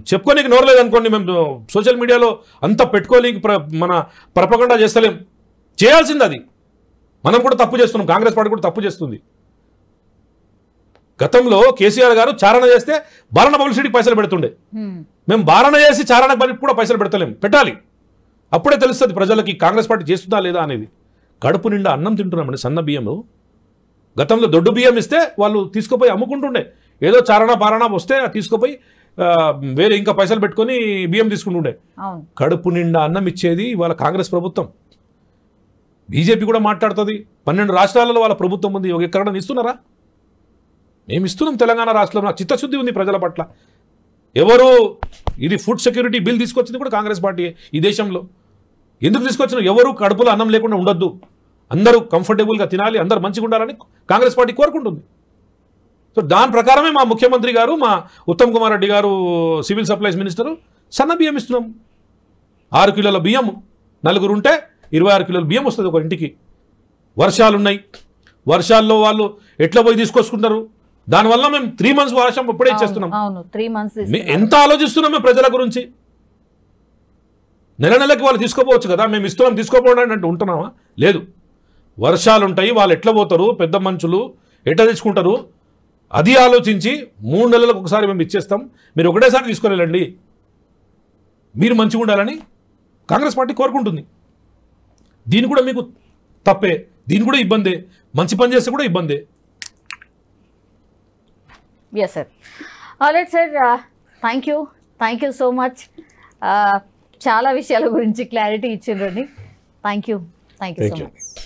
చెప్పుకోనికి నోరలేదు అనుకోండి, మేము సోషల్ మీడియాలో అంతా పెట్టుకోలేక మన ప్రపగండా చేస్తలేం. చేయాల్సింది అది. మనం కూడా తప్పు చేస్తున్నాం, కాంగ్రెస్ పార్టీ కూడా తప్పు చేస్తుంది. గతంలో కేసీఆర్ గారు చారణ చేస్తే బారణ పబ్లిసిటీకి పైసలు పెడుతుండే. మేము బారణ చేసి చారణ పనికి కూడా పైసలు పెడతలేం. పెట్టాలి, అప్పుడే తెలుస్తుంది ప్రజలకి కాంగ్రెస్ పార్టీ చేస్తుందా లేదా అనేది. కడుపు నిండా అన్నం తింటున్నామండి, సన్న బియ్యము. గతంలో దొడ్డు బియ్యం ఇస్తే వాళ్ళు తీసుకుపోయి అమ్ముకుంటుండే. ఏదో చారణ పారణ వస్తే తీసుకుపోయి వేరే ఇంకా పైసలు పెట్టుకొని బియ్యం తీసుకుంటుండే. కడుపు నిండా అన్నం ఇచ్చేది ఇవాళ కాంగ్రెస్ ప్రభుత్వం. బీజేపీ కూడా మాట్లాడుతుంది. 12 రాష్ట్రాలలో వాళ్ళ ప్రభుత్వం ఉంది. ఎక్కడైనా ఇస్తున్నారా? మేము ఇస్తున్నాం. తెలంగాణ రాష్ట్రంలో నాకు చిత్తశుద్ధి ఉంది ప్రజల పట్ల. ఎవరు ఇది ఫుడ్ సెక్యూరిటీ బిల్ తీసుకొచ్చింది కూడా కాంగ్రెస్ పార్టీ ఈ దేశంలో. ఎందుకు తీసుకొచ్చిన? ఎవరు కడుపులో అన్నం లేకుండా ఉండొద్దు, అందరూ కంఫర్టబుల్గా తినాలి, అందరూ మంచిగా ఉండాలని కాంగ్రెస్ పార్టీ కోరుకుంటుంది. సో దాని ప్రకారమే మా ముఖ్యమంత్రి గారు, మా ఉత్తమ్ కుమార్ రెడ్డి గారు సివిల్ సప్లైస్ మినిస్టరు సన్న బియ్యం ఇస్తున్నాం. 6 కిలోల బియ్యం, 4 ఉంటే 26 కిలోల బియ్యం వస్తుంది ఒక ఇంటికి. వర్షాలు ఉన్నాయి, వర్షాల్లో వాళ్ళు ఎట్లా పోయి తీసుకొచ్చుకుంటారు? దానివల్ల మేము 3 months వర్షం ఇప్పుడే ఇచ్చేస్తున్నాం. ఎంత ఆలోచిస్తున్నాం ప్రజల గురించి? నెలకి వాళ్ళు తీసుకోపోవచ్చు కదా, మేము ఇస్తున్నాం తీసుకోపోవడం అంటే ఉంటున్నామా? లేదు. వర్షాలు ఉంటాయి, వాళ్ళు ఎట్లా పోతారు, పెద్ద మనుషులు ఎట్లా తెచ్చుకుంటారు, అది ఆలోచించి 3 నెలలకు ఒకసారి మేము ఇచ్చేస్తాం, మీరు ఒకటేసారి తీసుకొని వెళ్ళండి, మీరు మంచిగా ఉండాలని కాంగ్రెస్ పార్టీ కోరుకుంటుంది. దీని కూడా మీకు తప్పే, దీని కూడా ఇబ్బందే, మంచి పని చేస్తే కూడా ఇబ్బందే. Yes sir. Alright sir, thank you so much. చాలా విషయాల గురించి క్లారిటీ ఇచ్చిండ్రండి. Thank you so much.